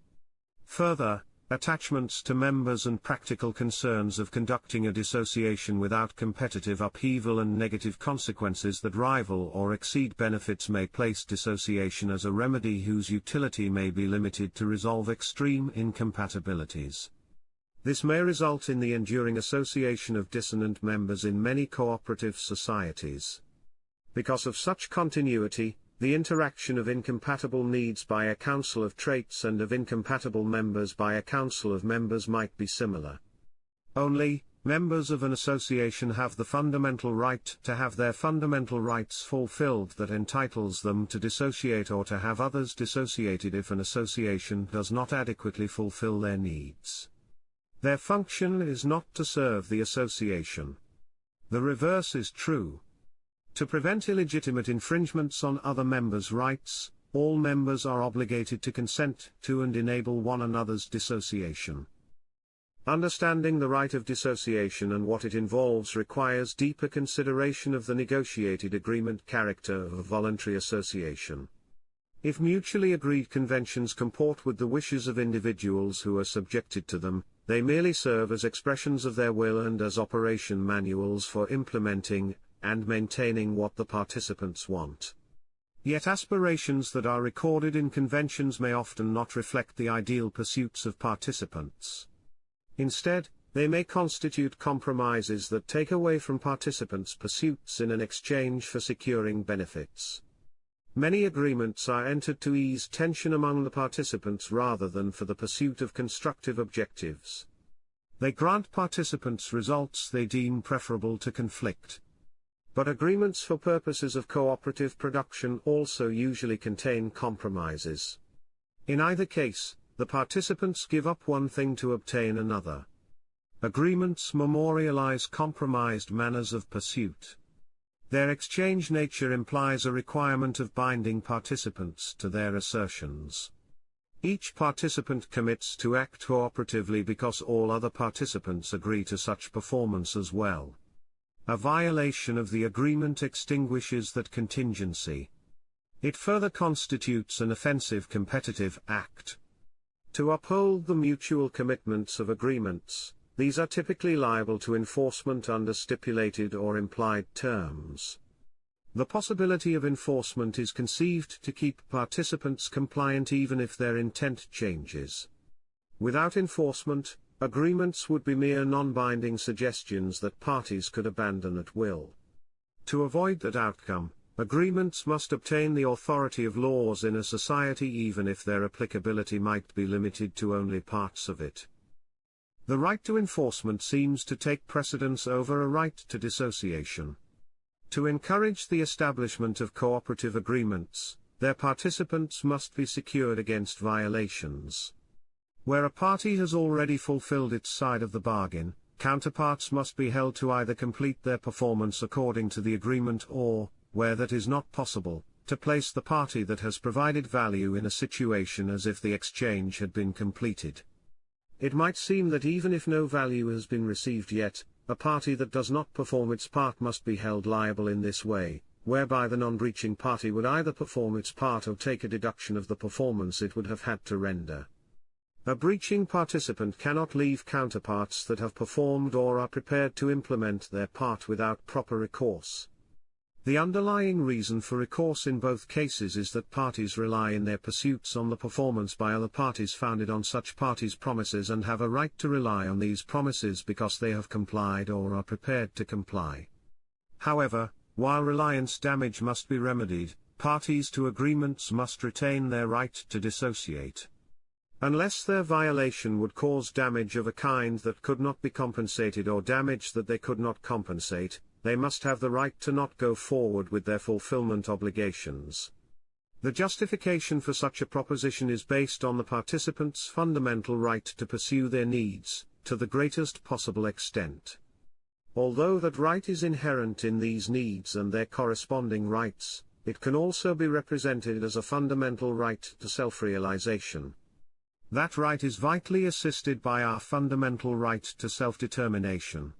Further, attachments to members and practical concerns of conducting a dissociation without competitive upheaval and negative consequences that rival or exceed benefits may place dissociation as a remedy whose utility may be limited to resolve extreme incompatibilities. This may result in the enduring association of dissonant members in many cooperative societies. Because of such continuity, the interaction of incompatible needs by a council of traits and of incompatible members by a council of members might be similar. Only, members of an association have the fundamental right to have their fundamental rights fulfilled that entitles them to dissociate or to have others dissociated if an association does not adequately fulfill their needs. Their function is not to serve the association. The reverse is true. To prevent illegitimate infringements on other members' rights, all members are obligated to consent to and enable one another's dissociation. Understanding the right of dissociation and what it involves requires deeper consideration of the negotiated agreement character of a voluntary association. If mutually agreed conventions comport with the wishes of individuals who are subjected to them, they merely serve as expressions of their will and as operation manuals for implementing and maintaining what the participants want. Yet aspirations that are recorded in conventions may often not reflect the ideal pursuits of participants. Instead, they may constitute compromises that take away from participants' pursuits in an exchange for securing benefits. Many agreements are entered to ease tension among the participants rather than for the pursuit of constructive objectives. They grant participants results they deem preferable to conflict. But agreements for purposes of cooperative production also usually contain compromises. In either case, the participants give up one thing to obtain another. Agreements memorialize compromised manners of pursuit. Their exchange nature implies a requirement of binding participants to their assertions. Each participant commits to act cooperatively because all other participants agree to such performance as well. A violation of the agreement extinguishes that contingency. It further constitutes an offensive competitive act. To uphold the mutual commitments of agreements, these are typically liable to enforcement under stipulated or implied terms. The possibility of enforcement is conceived to keep participants compliant even if their intent changes. Without enforcement, agreements would be mere non-binding suggestions that parties could abandon at will. To avoid that outcome, agreements must obtain the authority of laws in a society even if their applicability might be limited to only parts of it. The right to enforcement seems to take precedence over a right to dissociation. To encourage the establishment of cooperative agreements, their participants must be secured against violations. Where a party has already fulfilled its side of the bargain, counterparts must be held to either complete their performance according to the agreement or, where that is not possible, to place the party that has provided value in a situation as if the exchange had been completed. It might seem that even if no value has been received yet, a party that does not perform its part must be held liable in this way, whereby the non-breaching party would either perform its part or take a deduction of the performance it would have had to render. A breaching participant cannot leave counterparts that have performed or are prepared to implement their part without proper recourse. The underlying reason for recourse in both cases is that parties rely in their pursuits on the performance by other parties founded on such parties' promises and have a right to rely on these promises because they have complied or are prepared to comply. However, while reliance damage must be remedied, parties to agreements must retain their right to dissociate. Unless their violation would cause damage of a kind that could not be compensated or damage that they could not compensate, they must have the right to not go forward with their fulfillment obligations. The justification for such a proposition is based on the participants' fundamental right to pursue their needs, to the greatest possible extent. Although that right is inherent in these needs and their corresponding rights, it can also be represented as a fundamental right to self-realization. That right is vitally assisted by our fundamental right to self-determination.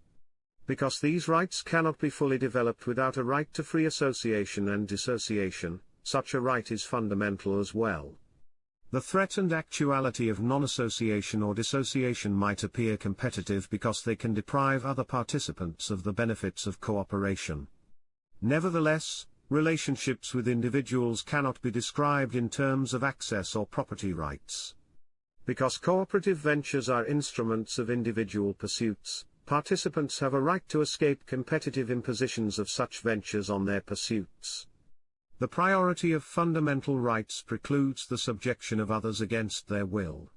Because these rights cannot be fully developed without a right to free association and dissociation, such a right is fundamental as well. The threat and actuality of non-association or dissociation might appear competitive because they can deprive other participants of the benefits of cooperation. Nevertheless, relationships with individuals cannot be described in terms of access or property rights. Because cooperative ventures are instruments of individual pursuits, participants have a right to escape competitive impositions of such ventures on their pursuits. The priority of fundamental rights precludes the subjection of others against their will.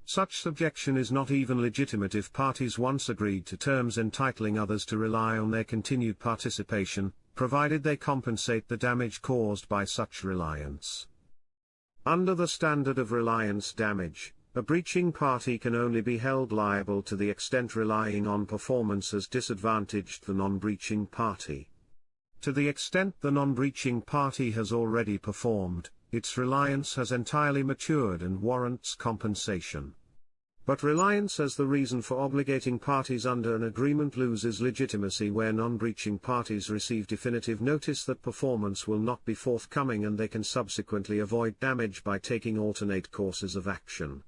Such subjection is not even legitimate if parties once agreed to terms entitling others to rely on their continued participation, provided they compensate the damage caused by such reliance. Under the standard of reliance damage, a breaching party can only be held liable to the extent relying on performance has disadvantaged the non-breaching party. To the extent the non-breaching party has already performed, its reliance has entirely matured and warrants compensation. But reliance as the reason for obligating parties under an agreement loses legitimacy where non-breaching parties receive definitive notice that performance will not be forthcoming and they can subsequently avoid damage by taking alternate courses of action.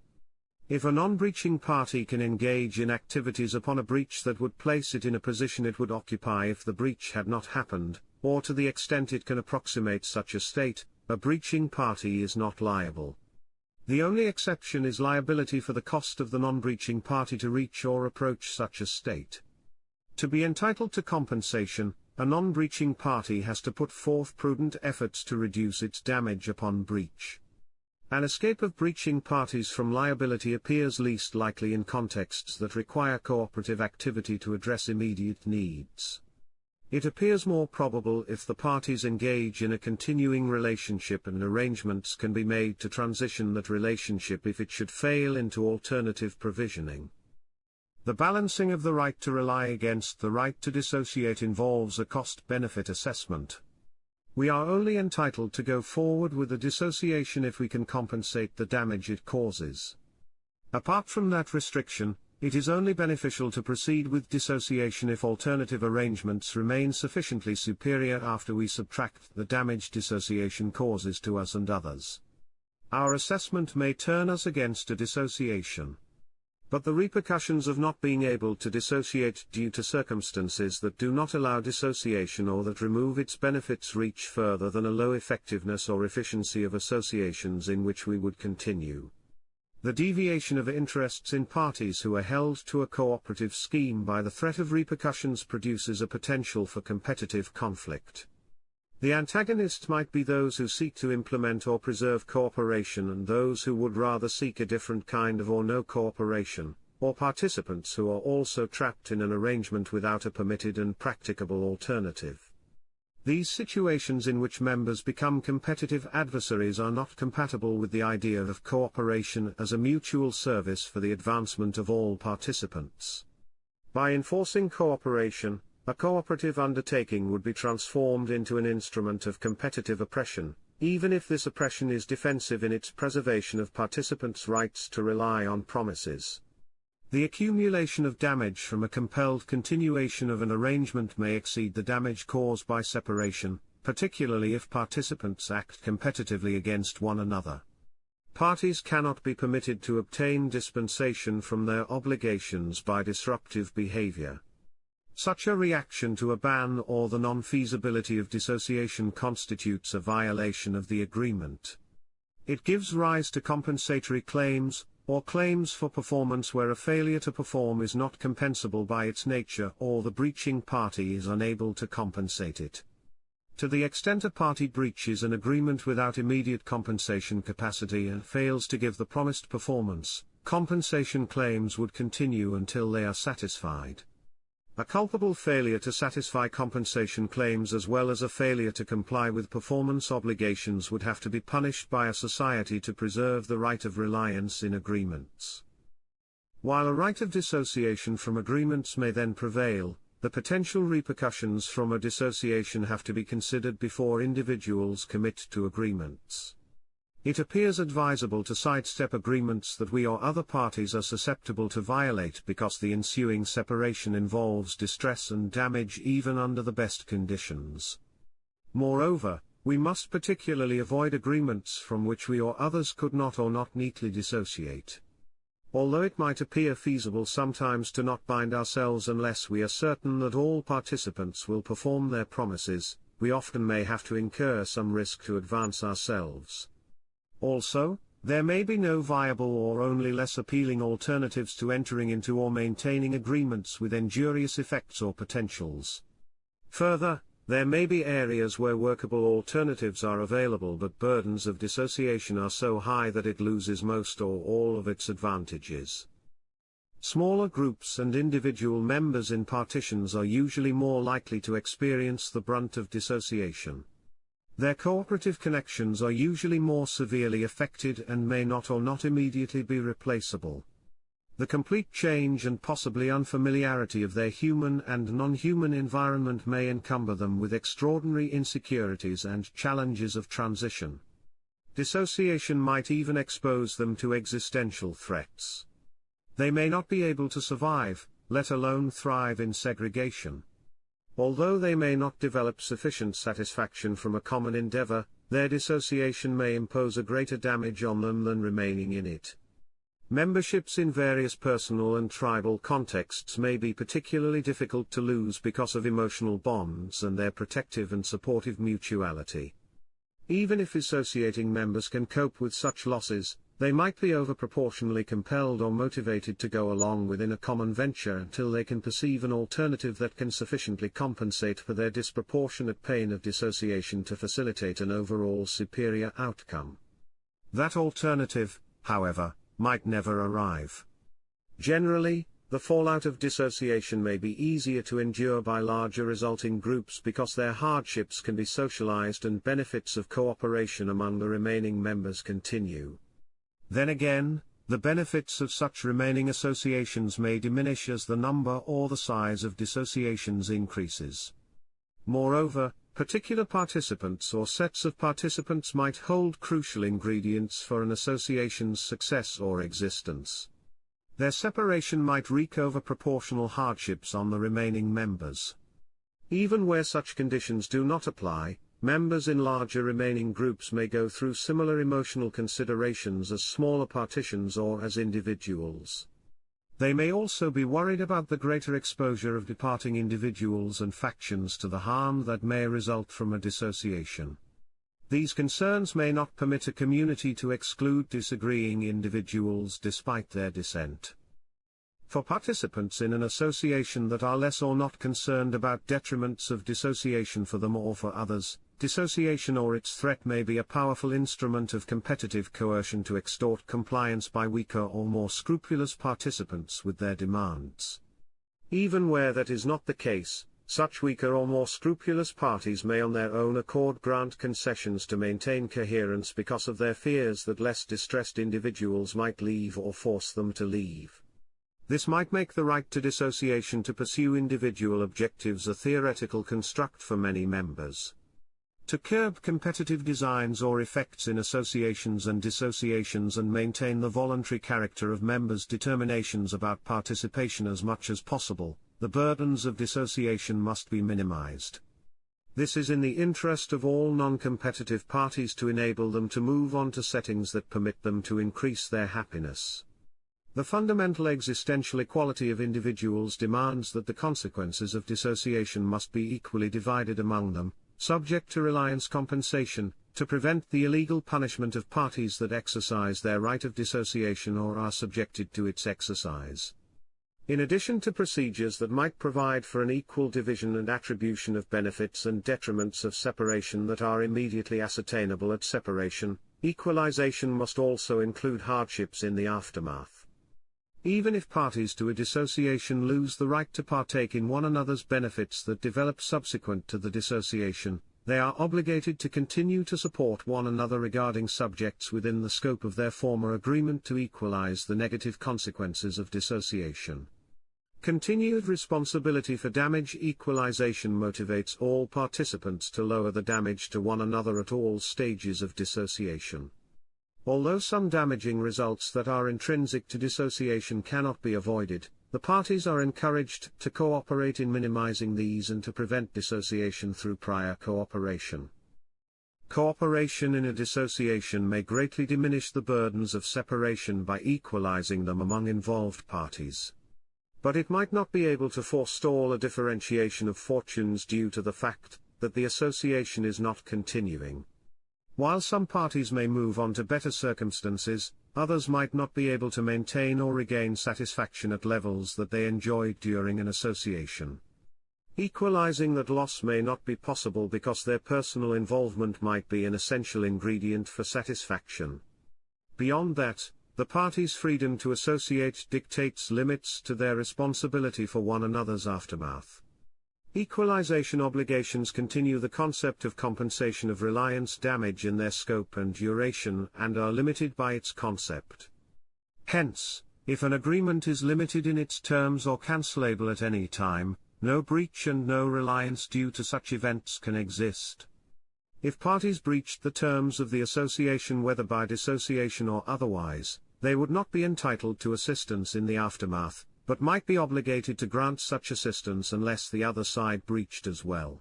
If a non-breaching party can engage in activities upon a breach that would place it in a position it would occupy if the breach had not happened, or to the extent it can approximate such a state, a breaching party is not liable. The only exception is liability for the cost of the non-breaching party to reach or approach such a state. To be entitled to compensation, a non-breaching party has to put forth prudent efforts to reduce its damage upon breach. An escape of breaching parties from liability appears least likely in contexts that require cooperative activity to address immediate needs. It appears more probable if the parties engage in a continuing relationship and arrangements can be made to transition that relationship if it should fail into alternative provisioning. The balancing of the right to rely against the right to dissociate involves a cost-benefit assessment. We are only entitled to go forward with a dissociation if we can compensate the damage it causes. Apart from that restriction, it is only beneficial to proceed with dissociation if alternative arrangements remain sufficiently superior after we subtract the damage dissociation causes to us and others. Our assessment may turn us against a dissociation. But the repercussions of not being able to dissociate due to circumstances that do not allow dissociation or that remove its benefits reach further than a low effectiveness or efficiency of associations in which we would continue. The deviation of interests in parties who are held to a cooperative scheme by the threat of repercussions produces a potential for competitive conflict. The antagonist might be those who seek to implement or preserve cooperation and those who would rather seek a different kind of or no cooperation, or participants who are also trapped in an arrangement without a permitted and practicable alternative. These situations in which members become competitive adversaries are not compatible with the idea of cooperation as a mutual service for the advancement of all participants. By enforcing cooperation, a cooperative undertaking would be transformed into an instrument of competitive oppression, even if this oppression is defensive in its preservation of participants' rights to rely on promises. The accumulation of damage from a compelled continuation of an arrangement may exceed the damage caused by separation, particularly if participants act competitively against one another. Parties cannot be permitted to obtain dispensation from their obligations by disruptive behavior. Such a reaction to a ban or the non-feasibility of dissociation constitutes a violation of the agreement. It gives rise to compensatory claims, or claims for performance where a failure to perform is not compensable by its nature or the breaching party is unable to compensate it. To the extent a party breaches an agreement without immediate compensation capacity and fails to give the promised performance, compensation claims would continue until they are satisfied. A culpable failure to satisfy compensation claims as well as a failure to comply with performance obligations would have to be punished by a society to preserve the right of reliance in agreements. While a right of dissociation from agreements may then prevail, the potential repercussions from a dissociation have to be considered before individuals commit to agreements. It appears advisable to sidestep agreements that we or other parties are susceptible to violate because the ensuing separation involves distress and damage even under the best conditions. Moreover, we must particularly avoid agreements from which we or others could not or not neatly dissociate. Although it might appear feasible sometimes to not bind ourselves unless we are certain that all participants will perform their promises, we often may have to incur some risk to advance ourselves. Also, there may be no viable or only less appealing alternatives to entering into or maintaining agreements with injurious effects or potentials. Further, there may be areas where workable alternatives are available but burdens of dissociation are so high that it loses most or all of its advantages. Smaller groups and individual members in partitions are usually more likely to experience the brunt of dissociation. Their cooperative connections are usually more severely affected and may not or not immediately be replaceable. The complete change and possibly unfamiliarity of their human and non-human environment may encumber them with extraordinary insecurities and challenges of transition. Dissociation might even expose them to existential threats. They may not be able to survive, let alone thrive in segregation. Although they may not develop sufficient satisfaction from a common endeavor, their dissociation may impose a greater damage on them than remaining in it. Memberships in various personal and tribal contexts may be particularly difficult to lose because of emotional bonds and their protective and supportive mutuality. Even if associating members can cope with such losses, they might be overproportionally compelled or motivated to go along within a common venture until they can perceive an alternative that can sufficiently compensate for their disproportionate pain of dissociation to facilitate an overall superior outcome. That alternative, however, might never arrive. Generally, the fallout of dissociation may be easier to endure by larger resulting groups because their hardships can be socialized and benefits of cooperation among the remaining members continue. Then again, the benefits of such remaining associations may diminish as the number or the size of dissociations increases. Moreover, particular participants or sets of participants might hold crucial ingredients for an association's success or existence. Their separation might wreak over-proportional hardships on the remaining members. Even where such conditions do not apply, members in larger remaining groups may go through similar emotional considerations as smaller partitions or as individuals. They may also be worried about the greater exposure of departing individuals and factions to the harm that may result from a dissociation. These concerns may not permit a community to exclude disagreeing individuals despite their dissent. For participants in an association that are less or not concerned about detriments of dissociation for them or for others, dissociation or its threat may be a powerful instrument of competitive coercion to extort compliance by weaker or more scrupulous participants with their demands. Even where that is not the case, such weaker or more scrupulous parties may on their own accord grant concessions to maintain coherence because of their fears that less distressed individuals might leave or force them to leave. This might make the right to dissociation to pursue individual objectives a theoretical construct for many members. To curb competitive designs or effects in associations and dissociations and maintain the voluntary character of members' determinations about participation as much as possible, the burdens of dissociation must be minimized. This is in the interest of all non-competitive parties to enable them to move on to settings that permit them to increase their happiness. The fundamental existential equality of individuals demands that the consequences of dissociation must be equally divided among them, subject to reliance compensation, to prevent the illegal punishment of parties that exercise their right of dissociation or are subjected to its exercise. In addition to procedures that might provide for an equal division and attribution of benefits and detriments of separation that are immediately ascertainable at separation, equalization must also include hardships in the aftermath. Even if parties to a dissociation lose the right to partake in one another's benefits that develop subsequent to the dissociation, they are obligated to continue to support one another regarding subjects within the scope of their former agreement to equalize the negative consequences of dissociation. Continued responsibility for damage equalization motivates all participants to lower the damage to one another at all stages of dissociation. Although some damaging results that are intrinsic to dissociation cannot be avoided, the parties are encouraged to cooperate in minimizing these and to prevent dissociation through prior cooperation. Cooperation in a dissociation may greatly diminish the burdens of separation by equalizing them among involved parties. But it might not be able to forestall a differentiation of fortunes due to the fact that the association is not continuing. While some parties may move on to better circumstances, others might not be able to maintain or regain satisfaction at levels that they enjoyed during an association. Equalizing that loss may not be possible because their personal involvement might be an essential ingredient for satisfaction. Beyond that, the parties' freedom to associate dictates limits to their responsibility for one another's aftermath. Equalization obligations continue the concept of compensation of reliance damage in their scope and duration and are limited by its concept. Hence, if an agreement is limited in its terms or cancelable at any time, no breach and no reliance due to such events can exist. If parties breached the terms of the association whether by dissociation or otherwise, they would not be entitled to assistance in the aftermath, but might be obligated to grant such assistance unless the other side breached as well.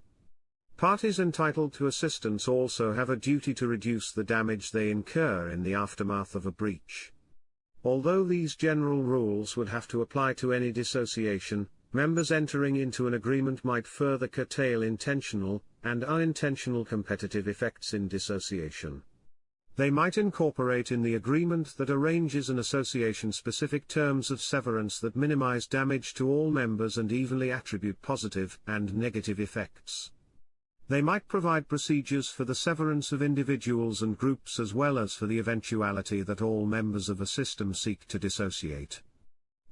Parties entitled to assistance also have a duty to reduce the damage they incur in the aftermath of a breach. Although these general rules would have to apply to any dissociation, members entering into an agreement might further curtail intentional and unintentional competitive effects in dissociation. They might incorporate in the agreement that arranges an association-specific terms of severance that minimize damage to all members and evenly attribute positive and negative effects. They might provide procedures for the severance of individuals and groups as well as for the eventuality that all members of a system seek to dissociate.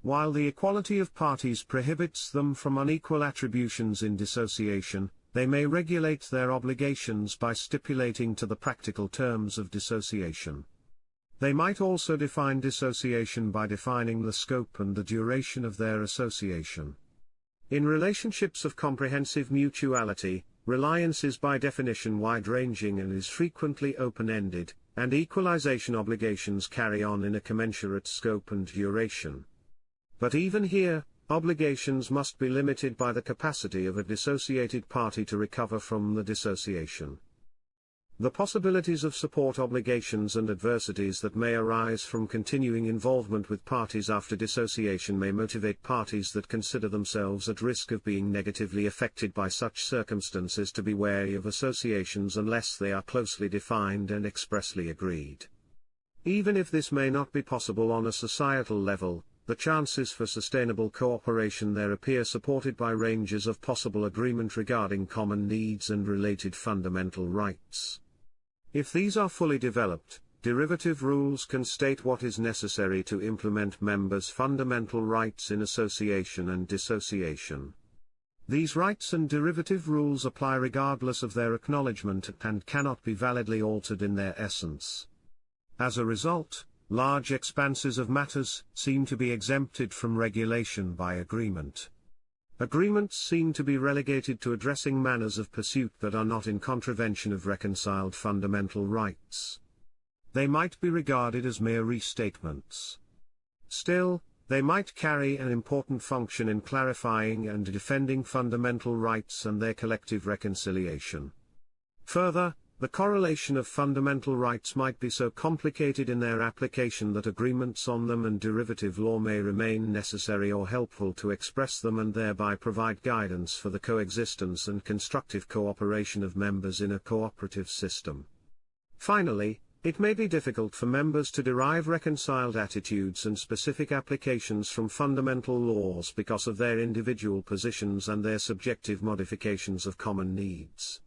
While the equality of parties prohibits them from unequal attributions in dissociation, they may regulate their obligations by stipulating to the practical terms of dissociation. They might also define dissociation by defining the scope and the duration of their association. In relationships of comprehensive mutuality, reliance is by definition wide-ranging and is frequently open-ended, and equalization obligations carry on in a commensurate scope and duration. But even here, obligations must be limited by the capacity of a dissociated party to recover from the dissociation. The possibilities of support obligations and adversities that may arise from continuing involvement with parties after dissociation may motivate parties that consider themselves at risk of being negatively affected by such circumstances to be wary of associations unless they are closely defined and expressly agreed. Even if this may not be possible on a societal level, the chances for sustainable cooperation there appear supported by ranges of possible agreement regarding common needs and related fundamental rights. If these are fully developed, derivative rules can state what is necessary to implement members' fundamental rights in association and dissociation. These rights and derivative rules apply regardless of their acknowledgement and cannot be validly altered in their essence. As a result, large expanses of matters seem to be exempted from regulation by agreement. Agreements seem to be relegated to addressing manners of pursuit that are not in contravention of reconciled fundamental rights. They might be regarded as mere restatements. Still, they might carry an important function in clarifying and defending fundamental rights and their collective reconciliation. Further, the correlation of fundamental rights might be so complicated in their application that agreements on them and derivative law may remain necessary or helpful to express them and thereby provide guidance for the coexistence and constructive cooperation of members in a cooperative system. Finally, it may be difficult for members to derive reconciled attitudes and specific applications from fundamental laws because of their individual positions and their subjective modifications of common needs.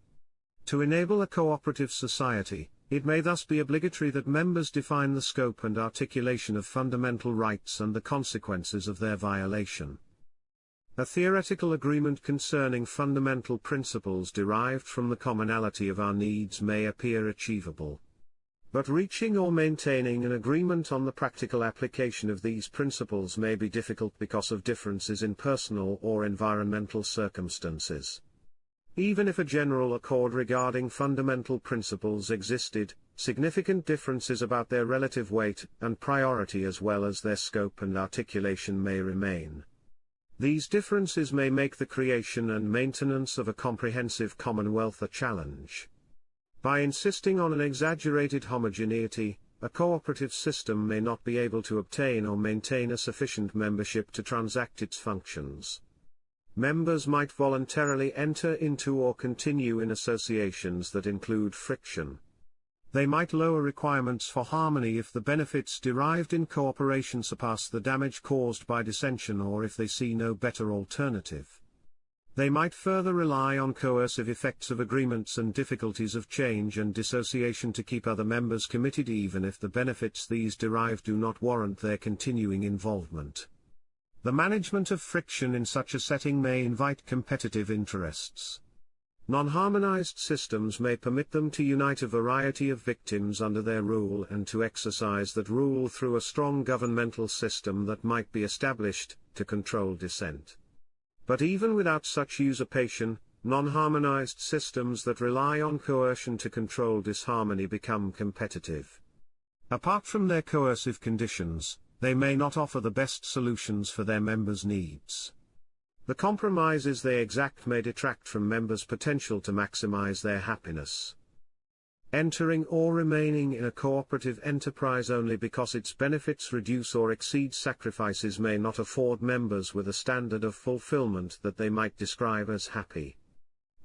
To enable a cooperative society, it may thus be obligatory that members define the scope and articulation of fundamental rights and the consequences of their violation. A theoretical agreement concerning fundamental principles derived from the commonality of our needs may appear achievable. But reaching or maintaining an agreement on the practical application of these principles may be difficult because of differences in personal or environmental circumstances. Even if a general accord regarding fundamental principles existed, significant differences about their relative weight and priority as well as their scope and articulation may remain. These differences may make the creation and maintenance of a comprehensive commonwealth a challenge. By insisting on an exaggerated homogeneity, a cooperative system may not be able to obtain or maintain a sufficient membership to transact its functions. Members might voluntarily enter into or continue in associations that include friction. They might lower requirements for harmony if the benefits derived in cooperation surpass the damage caused by dissension or if they see no better alternative. They might further rely on coercive effects of agreements and difficulties of change and dissociation to keep other members committed even if the benefits these derive do not warrant their continuing involvement. The management of friction in such a setting may invite competitive interests. Non-harmonized systems may permit them to unite a variety of victims under their rule and to exercise that rule through a strong governmental system that might be established to control dissent. But even without such usurpation, non-harmonized systems that rely on coercion to control disharmony become competitive. Apart from their coercive conditions, they may not offer the best solutions for their members' needs. The compromises they exact may detract from members' potential to maximize their happiness. Entering or remaining in a cooperative enterprise only because its benefits reduce or exceed sacrifices may not afford members with a standard of fulfillment that they might describe as happy.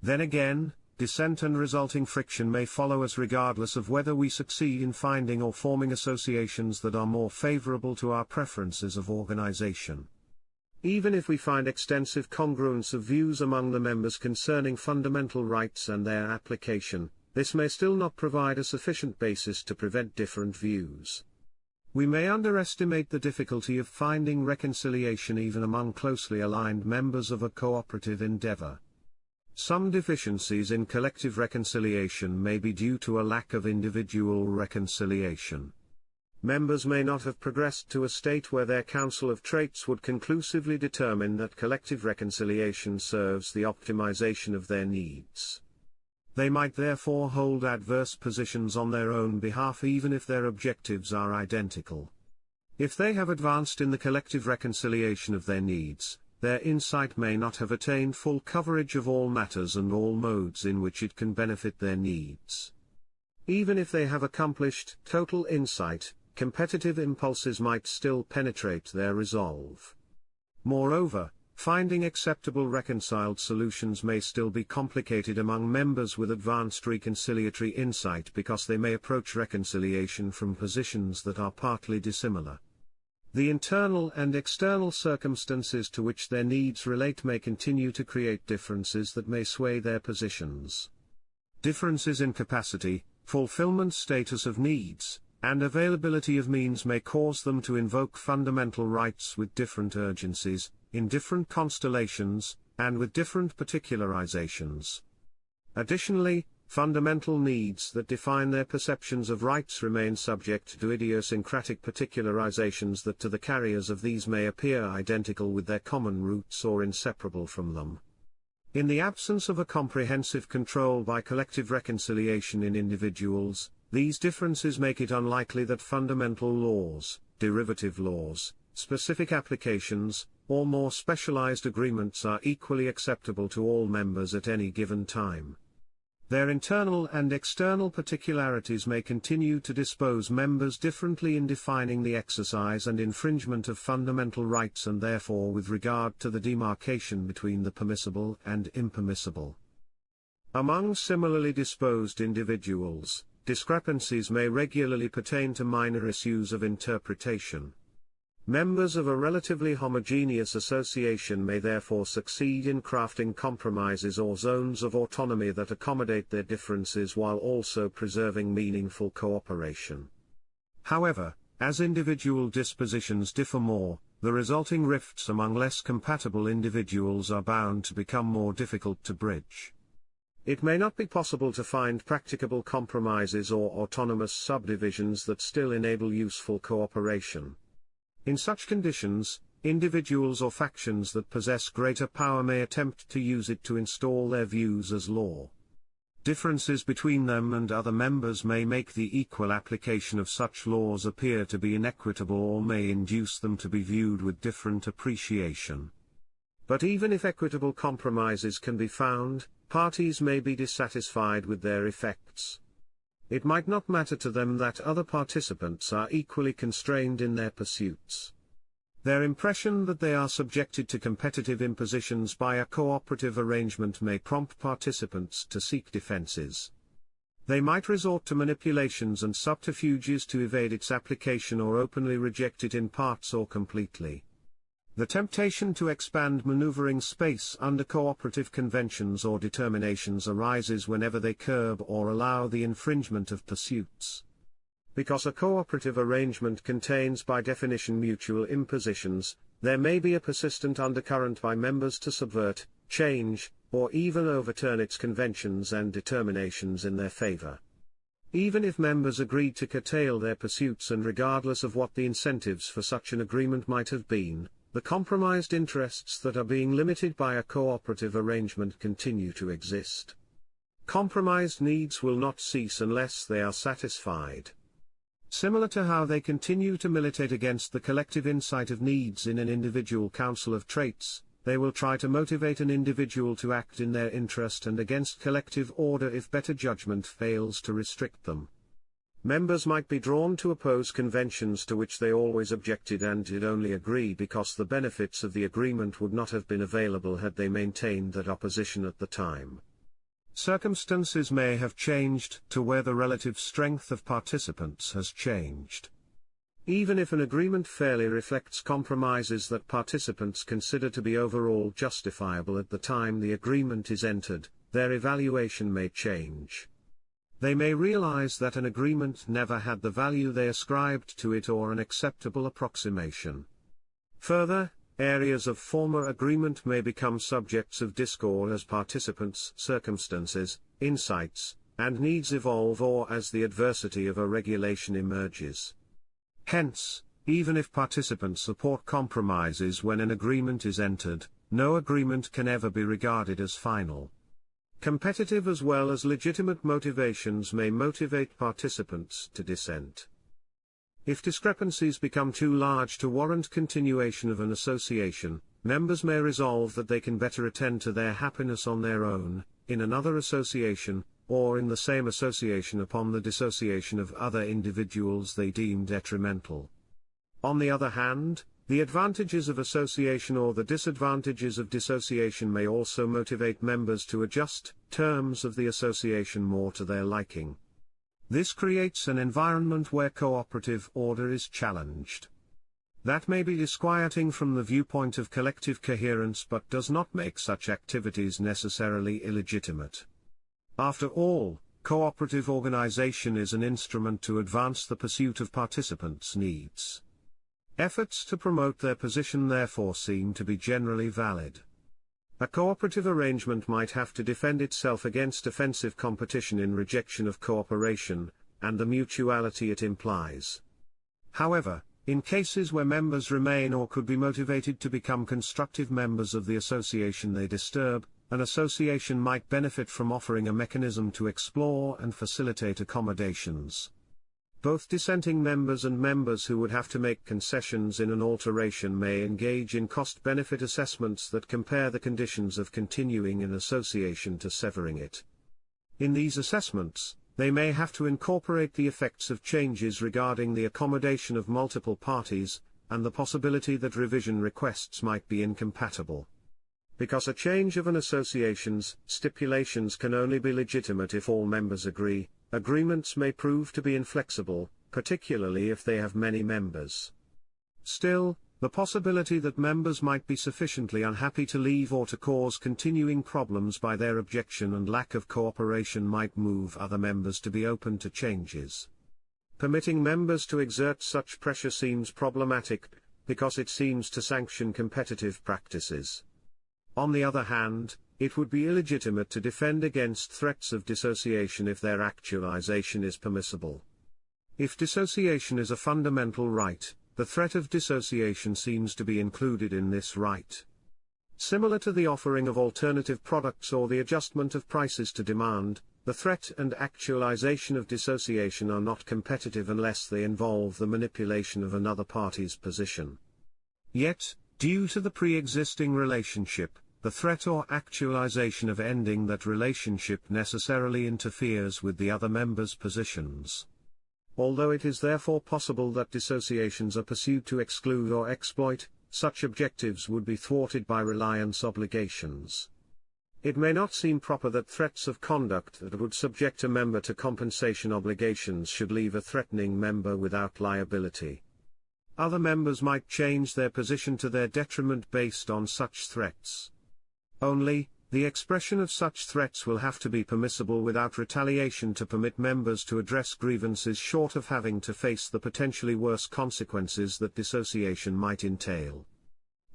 Then again, dissent and resulting friction may follow us regardless of whether we succeed in finding or forming associations that are more favorable to our preferences of organization. Even if we find extensive congruence of views among the members concerning fundamental rights and their application, this may still not provide a sufficient basis to prevent different views. We may underestimate the difficulty of finding reconciliation even among closely aligned members of a cooperative endeavor. Some deficiencies in collective reconciliation may be due to a lack of individual reconciliation. Members may not have progressed to a state where their council of traits would conclusively determine that collective reconciliation serves the optimization of their needs. They might therefore hold adverse positions on their own behalf even if their objectives are identical. If they have advanced in the collective reconciliation of their needs, their insight may not have attained full coverage of all matters and all modes in which it can benefit their needs. Even if they have accomplished total insight, competitive impulses might still penetrate their resolve. Moreover, finding acceptable reconciled solutions may still be complicated among members with advanced reconciliatory insight because they may approach reconciliation from positions that are partly dissimilar. The internal and external circumstances to which their needs relate may continue to create differences that may sway their positions. Differences in capacity, fulfillment status of needs, and availability of means may cause them to invoke fundamental rights with different urgencies, in different constellations, and with different particularizations. Additionally, fundamental needs that define their perceptions of rights remain subject to idiosyncratic particularizations that to the carriers of these may appear identical with their common roots or inseparable from them. In the absence of a comprehensive control by collective reconciliation in individuals, these differences make it unlikely that fundamental laws, derivative laws, specific applications, or more specialized agreements are equally acceptable to all members at any given time. Their internal and external particularities may continue to dispose members differently in defining the exercise and infringement of fundamental rights and therefore with regard to the demarcation between the permissible and impermissible. Among similarly disposed individuals, discrepancies may regularly pertain to minor issues of interpretation. Members of a relatively homogeneous association may therefore succeed in crafting compromises or zones of autonomy that accommodate their differences while also preserving meaningful cooperation. However, as individual dispositions differ more, the resulting rifts among less compatible individuals are bound to become more difficult to bridge. It may not be possible to find practicable compromises or autonomous subdivisions that still enable useful cooperation. In such conditions, individuals or factions that possess greater power may attempt to use it to install their views as law. Differences between them and other members may make the equal application of such laws appear to be inequitable or may induce them to be viewed with different appreciation. But even if equitable compromises can be found, parties may be dissatisfied with their effects. It might not matter to them that other participants are equally constrained in their pursuits. Their impression that they are subjected to competitive impositions by a cooperative arrangement may prompt participants to seek defenses. They might resort to manipulations and subterfuges to evade its application or openly reject it in parts or completely. The temptation to expand maneuvering space under cooperative conventions or determinations arises whenever they curb or allow the infringement of pursuits. Because a cooperative arrangement contains by definition mutual impositions, there may be a persistent undercurrent by members to subvert, change, or even overturn its conventions and determinations in their favor. Even if members agreed to curtail their pursuits and regardless of what the incentives for such an agreement might have been, the compromised interests that are being limited by a cooperative arrangement continue to exist. Compromised needs will not cease unless they are satisfied. Similar to how they continue to militate against the collective insight of needs in an individual council of traits, they will try to motivate an individual to act in their interest and against collective order if better judgment fails to restrict them. Members might be drawn to oppose conventions to which they always objected and did only agree because the benefits of the agreement would not have been available had they maintained that opposition at the time. Circumstances may have changed to where the relative strength of participants has changed. Even if an agreement fairly reflects compromises that participants consider to be overall justifiable at the time the agreement is entered, their evaluation may change. They may realize that an agreement never had the value they ascribed to it or an acceptable approximation. Further, areas of former agreement may become subjects of discord as participants' circumstances, insights, and needs evolve or as the adversity of a regulation emerges. Hence, even if participants support compromises when an agreement is entered, no agreement can ever be regarded as final. Competitive as well as legitimate motivations may motivate participants to dissent. If discrepancies become too large to warrant continuation of an association, members may resolve that they can better attend to their happiness on their own, in another association, or in the same association upon the dissociation of other individuals they deem detrimental. On the other hand, the advantages of association or the disadvantages of dissociation may also motivate members to adjust terms of the association more to their liking. This creates an environment where cooperative order is challenged. That may be disquieting from the viewpoint of collective coherence but does not make such activities necessarily illegitimate. After all, cooperative organization is an instrument to advance the pursuit of participants' needs. Efforts to promote their position therefore seem to be generally valid. A cooperative arrangement might have to defend itself against offensive competition in rejection of cooperation, and the mutuality it implies. However, in cases where members remain or could be motivated to become constructive members of the association they disturb, an association might benefit from offering a mechanism to explore and facilitate accommodations. Both dissenting members and members who would have to make concessions in an alteration may engage in cost-benefit assessments that compare the conditions of continuing an association to severing it. In these assessments, they may have to incorporate the effects of changes regarding the accommodation of multiple parties, and the possibility that revision requests might be incompatible. Because a change of an association's stipulations can only be legitimate if all members agree, agreements may prove to be inflexible, particularly if they have many members. Still, the possibility that members might be sufficiently unhappy to leave or to cause continuing problems by their objection and lack of cooperation might move other members to be open to changes. Permitting members to exert such pressure seems problematic, because it seems to sanction competitive practices. On the other hand, it would be illegitimate to defend against threats of dissociation if their actualization is permissible. If dissociation is a fundamental right, the threat of dissociation seems to be included in this right. Similar to the offering of alternative products or the adjustment of prices to demand, the threat and actualization of dissociation are not competitive unless they involve the manipulation of another party's position. Yet, due to the pre-existing relationship, the threat or actualization of ending that relationship necessarily interferes with the other members' positions. Although it is therefore possible that dissociations are pursued to exclude or exploit, such objectives would be thwarted by reliance obligations. It may not seem proper that threats of conduct that would subject a member to compensation obligations should leave a threatening member without liability. Other members might change their position to their detriment based on such threats. Only, the expression of such threats will have to be permissible without retaliation to permit members to address grievances short of having to face the potentially worse consequences that dissociation might entail.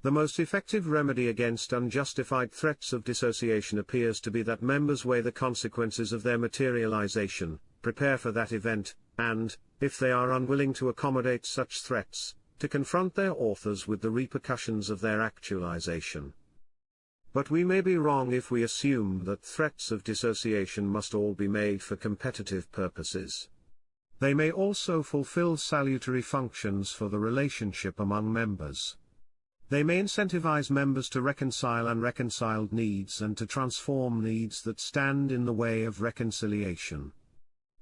The most effective remedy against unjustified threats of dissociation appears to be that members weigh the consequences of their materialization, prepare for that event, and, if they are unwilling to accommodate such threats, to confront their authors with the repercussions of their actualization. But we may be wrong if we assume that threats of dissociation must all be made for competitive purposes. They may also fulfill salutary functions for the relationship among members. They may incentivize members to reconcile unreconciled needs and to transform needs that stand in the way of reconciliation.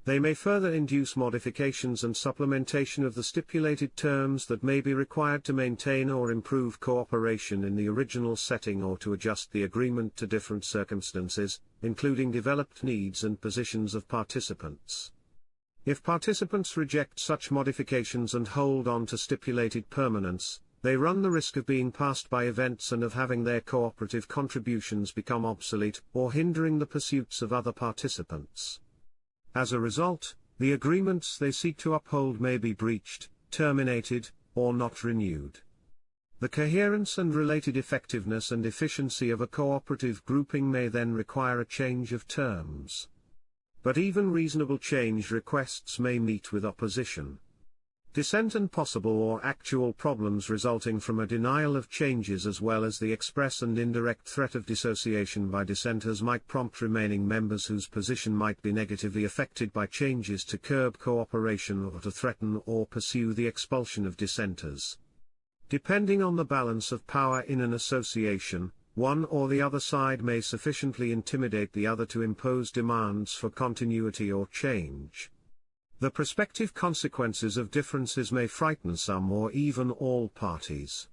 They may further induce modifications and supplementation of the stipulated terms that may be required to maintain or improve cooperation in the original setting or to adjust the agreement to different circumstances, including developed needs and positions of participants. If participants reject such modifications and hold on to stipulated permanence, they run the risk of being passed by events and of having their cooperative contributions become obsolete or hindering the pursuits of other participants. As a result, the agreements they seek to uphold may be breached, terminated, or not renewed. The coherence and related effectiveness and efficiency of a cooperative grouping may then require a change of terms. But even reasonable change requests may meet with opposition. Dissent and possible or actual problems resulting from a denial of changes as well as the express and indirect threat of dissociation by dissenters might prompt remaining members whose position might be negatively affected by changes to curb cooperation or to threaten or pursue the expulsion of dissenters. Depending on the balance of power in an association, one or the other side may sufficiently intimidate the other to impose demands for continuity or change. The prospective consequences of differences may frighten some or even all parties.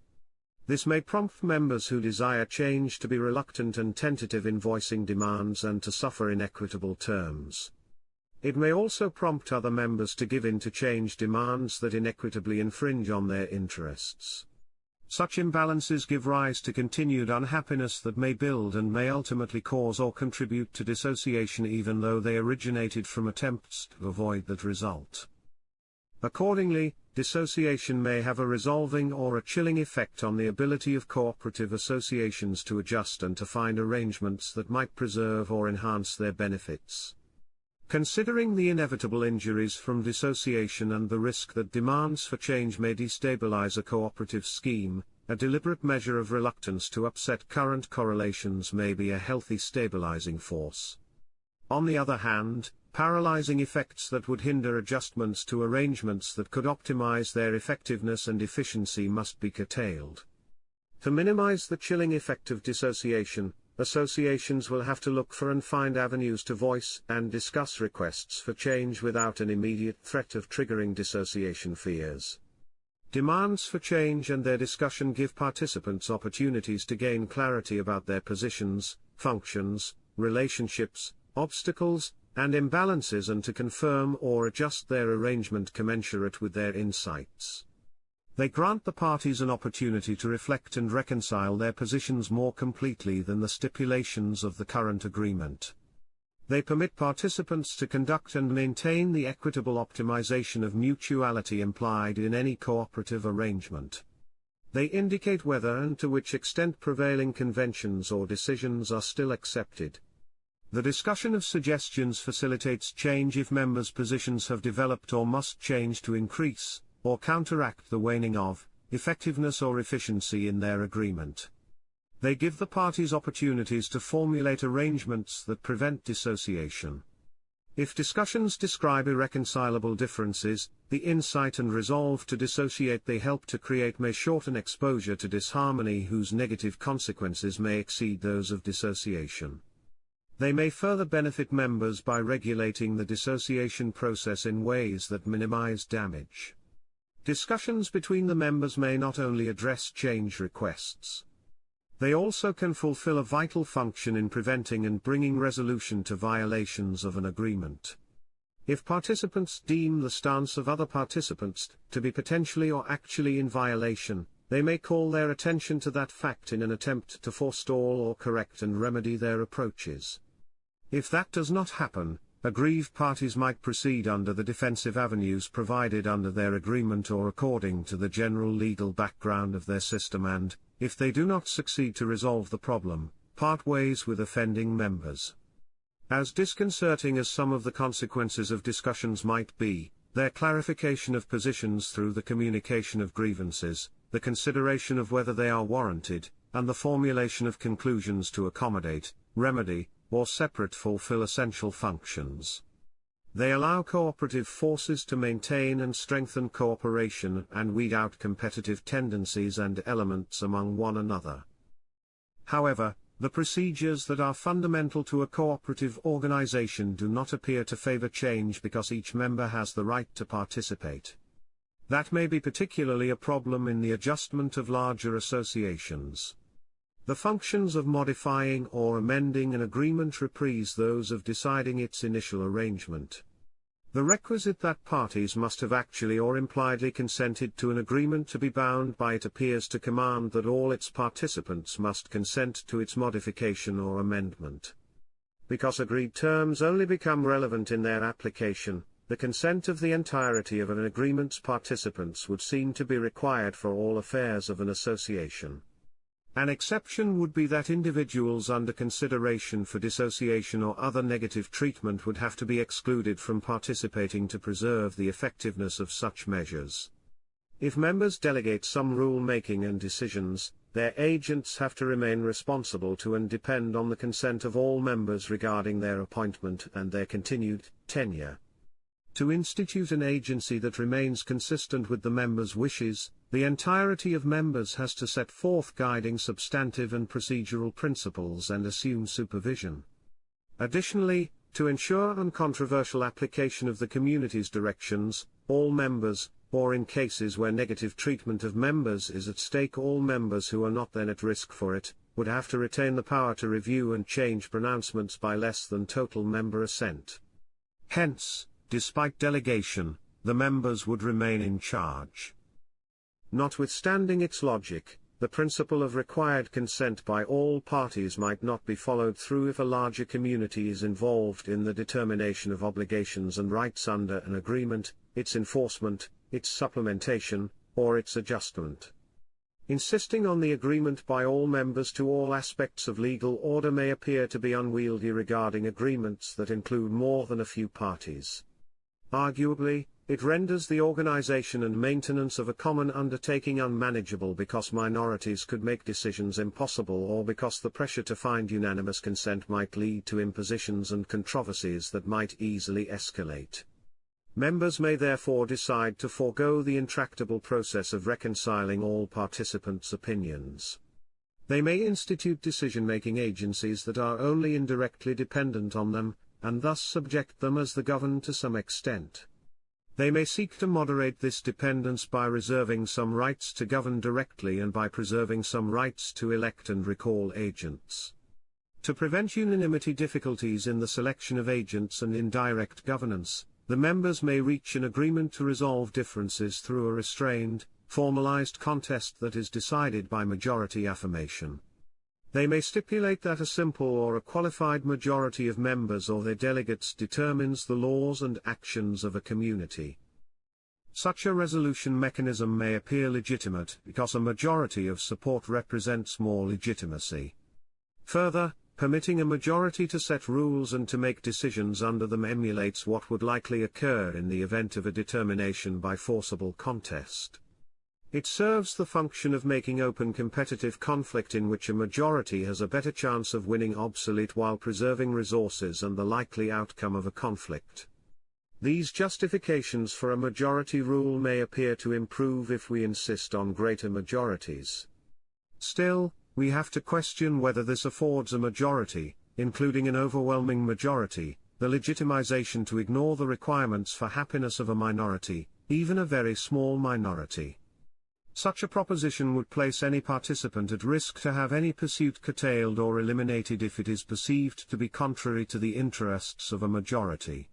This may prompt members who desire change to be reluctant and tentative in voicing demands and to suffer inequitable terms. It may also prompt other members to give in to change demands that inequitably infringe on their interests. Such imbalances give rise to continued unhappiness that may build and may ultimately cause or contribute to dissociation even though they originated from attempts to avoid that result. Accordingly, dissociation may have a resolving or a chilling effect on the ability of cooperative associations to adjust and to find arrangements that might preserve or enhance their benefits. Considering the inevitable injuries from dissociation and the risk that demands for change may destabilize a cooperative scheme, a deliberate measure of reluctance to upset current correlations may be a healthy stabilizing force. On the other hand, paralyzing effects that would hinder adjustments to arrangements that could optimize their effectiveness and efficiency must be curtailed. To minimize the chilling effect of dissociation, associations will have to look for and find avenues to voice and discuss requests for change without an immediate threat of triggering dissociation fears. Demands for change and their discussion give participants opportunities to gain clarity about their positions, functions, relationships, obstacles, and imbalances and to confirm or adjust their arrangement commensurate with their insights. They grant the parties an opportunity to reflect and reconcile their positions more completely than the stipulations of the current agreement. They permit participants to conduct and maintain the equitable optimization of mutuality implied in any cooperative arrangement. They indicate whether and to which extent prevailing conventions or decisions are still accepted. The discussion of suggestions facilitates change if members' positions have developed or must change to increase, or counteract the waning of, effectiveness or efficiency in their agreement. They give the parties opportunities to formulate arrangements that prevent dissociation. If discussions describe irreconcilable differences, the insight and resolve to dissociate they help to create may shorten exposure to disharmony whose negative consequences may exceed those of dissociation. They may further benefit members by regulating the dissociation process in ways that minimize damage. Discussions between the members may not only address change requests. They also can fulfill a vital function in preventing and bringing resolution to violations of an agreement. If participants deem the stance of other participants to be potentially or actually in violation, they may call their attention to that fact in an attempt to forestall or correct and remedy their approaches. If that does not happen, Aggrieved parties might proceed under the defensive avenues provided under their agreement or according to the general legal background of their system and, if they do not succeed to resolve the problem, part ways with offending members. As disconcerting as some of the consequences of discussions might be, their clarification of positions through the communication of grievances, the consideration of whether they are warranted, and the formulation of conclusions to accommodate, remedy, or separate fulfill essential functions. They allow cooperative forces to maintain and strengthen cooperation and weed out competitive tendencies and elements among one another. However, the procedures that are fundamental to a cooperative organization do not appear to favor change because each member has the right to participate. That may be particularly a problem in the adjustment of larger associations. The functions of modifying or amending an agreement reprise those of deciding its initial arrangement. The requisite that parties must have actually or impliedly consented to an agreement to be bound by it appears to command that all its participants must consent to its modification or amendment. Because agreed terms only become relevant in their application, the consent of the entirety of an agreement's participants would seem to be required for all affairs of an association. An exception would be that individuals under consideration for dissociation or other negative treatment would have to be excluded from participating to preserve the effectiveness of such measures. If members delegate some rule-making and decisions, their agents have to remain responsible to and depend on the consent of all members regarding their appointment and their continued tenure. To institute an agency that remains consistent with the members' wishes, the entirety of members has to set forth guiding substantive and procedural principles and assume supervision. Additionally, to ensure uncontroversial application of the community's directions, all members, or in cases where negative treatment of members is at stake, all members who are not then at risk for it, would have to retain the power to review and change pronouncements by less than total member assent. Hence, despite delegation, the members would remain in charge. Notwithstanding its logic, the principle of required consent by all parties might not be followed through if a larger community is involved in the determination of obligations and rights under an agreement, its enforcement, its supplementation, or its adjustment. Insisting on the agreement by all members to all aspects of legal order may appear to be unwieldy regarding agreements that include more than a few parties. Arguably, it renders the organization and maintenance of a common undertaking unmanageable because minorities could make decisions impossible or because the pressure to find unanimous consent might lead to impositions and controversies that might easily escalate. Members may therefore decide to forego the intractable process of reconciling all participants' opinions. They may institute decision-making agencies that are only indirectly dependent on them, and thus subject them as the governed to some extent. They may seek to moderate this dependence by reserving some rights to govern directly and by preserving some rights to elect and recall agents. To prevent unanimity difficulties in the selection of agents and indirect governance, the members may reach an agreement to resolve differences through a restrained, formalized contest that is decided by majority affirmation. They may stipulate that a simple or a qualified majority of members or their delegates determines the laws and actions of a community. Such a resolution mechanism may appear legitimate because a majority of support represents more legitimacy. Further, permitting a majority to set rules and to make decisions under them emulates what would likely occur in the event of a determination by forcible contest. It serves the function of making open competitive conflict in which a majority has a better chance of winning obsolete while preserving resources and the likely outcome of a conflict. These justifications for a majority rule may appear to improve if we insist on greater majorities. Still, we have to question whether this affords a majority, including an overwhelming majority, the legitimization to ignore the requirements for happiness of a minority, even a very small minority. Such a proposition would place any participant at risk to have any pursuit curtailed or eliminated if it is perceived to be contrary to the interests of a majority.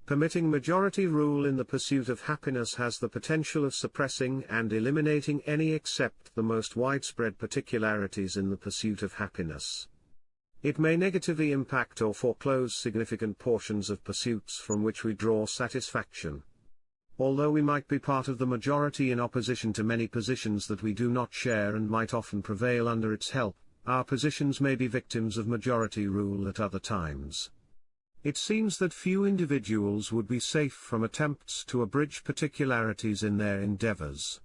Permitting majority rule in the pursuit of happiness has the potential of suppressing and eliminating any except the most widespread particularities in the pursuit of happiness. It may negatively impact or foreclose significant portions of pursuits from which we draw satisfaction. Although we might be part of the majority in opposition to many positions that we do not share and might often prevail under its help, our positions may be victims of majority rule at other times. It seems that few individuals would be safe from attempts to abridge particularities in their endeavors.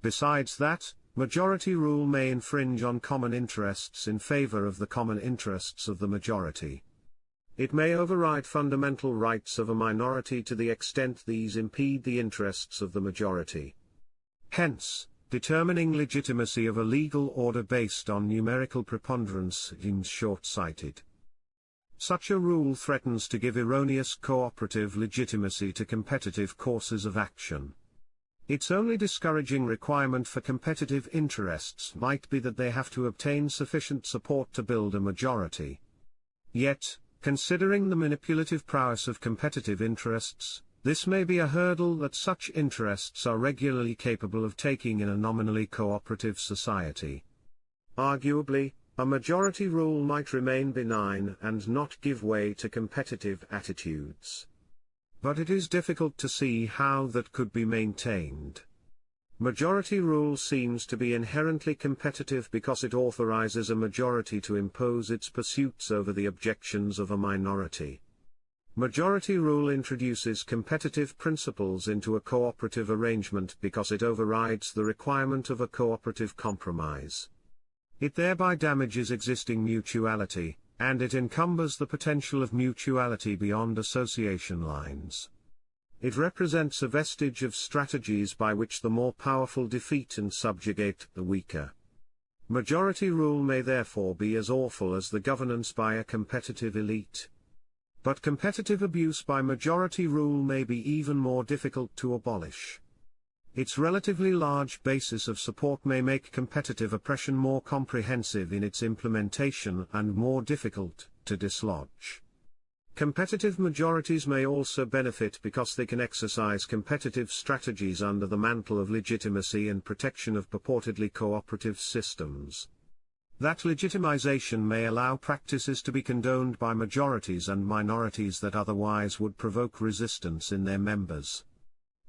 Besides that, majority rule may infringe on common interests in favor of the common interests of the majority. It may override fundamental rights of a minority to the extent these impede the interests of the majority. Hence, determining legitimacy of a legal order based on numerical preponderance seems short-sighted. Such a rule threatens to give erroneous cooperative legitimacy to competitive courses of action. Its only discouraging requirement for competitive interests might be that they have to obtain sufficient support to build a majority. Yet, considering the manipulative prowess of competitive interests, this may be a hurdle that such interests are regularly capable of taking in a nominally cooperative society. Arguably, a majority rule might remain benign and not give way to competitive attitudes. But it is difficult to see how that could be maintained. Majority rule seems to be inherently competitive because it authorizes a majority to impose its pursuits over the objections of a minority. Majority rule introduces competitive principles into a cooperative arrangement because it overrides the requirement of a cooperative compromise. It thereby damages existing mutuality, and it encumbers the potential of mutuality beyond association lines. It represents a vestige of strategies by which the more powerful defeat and subjugate the weaker. Majority rule may therefore be as awful as the governance by a competitive elite. But competitive abuse by majority rule may be even more difficult to abolish. Its relatively large basis of support may make competitive oppression more comprehensive in its implementation and more difficult to dislodge. Competitive majorities may also benefit because they can exercise competitive strategies under the mantle of legitimacy and protection of purportedly cooperative systems. That legitimization may allow practices to be condoned by majorities and minorities that otherwise would provoke resistance in their members.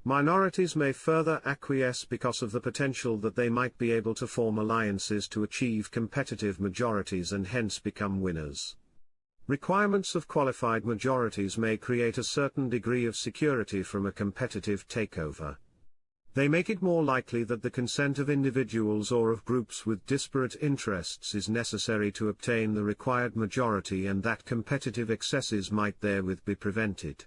Minorities may further acquiesce because of the potential that they might be able to form alliances to achieve competitive majorities and hence become winners. Requirements of qualified majorities may create a certain degree of security from a competitive takeover. They make it more likely that the consent of individuals or of groups with disparate interests is necessary to obtain the required majority and that competitive excesses might therewith be prevented.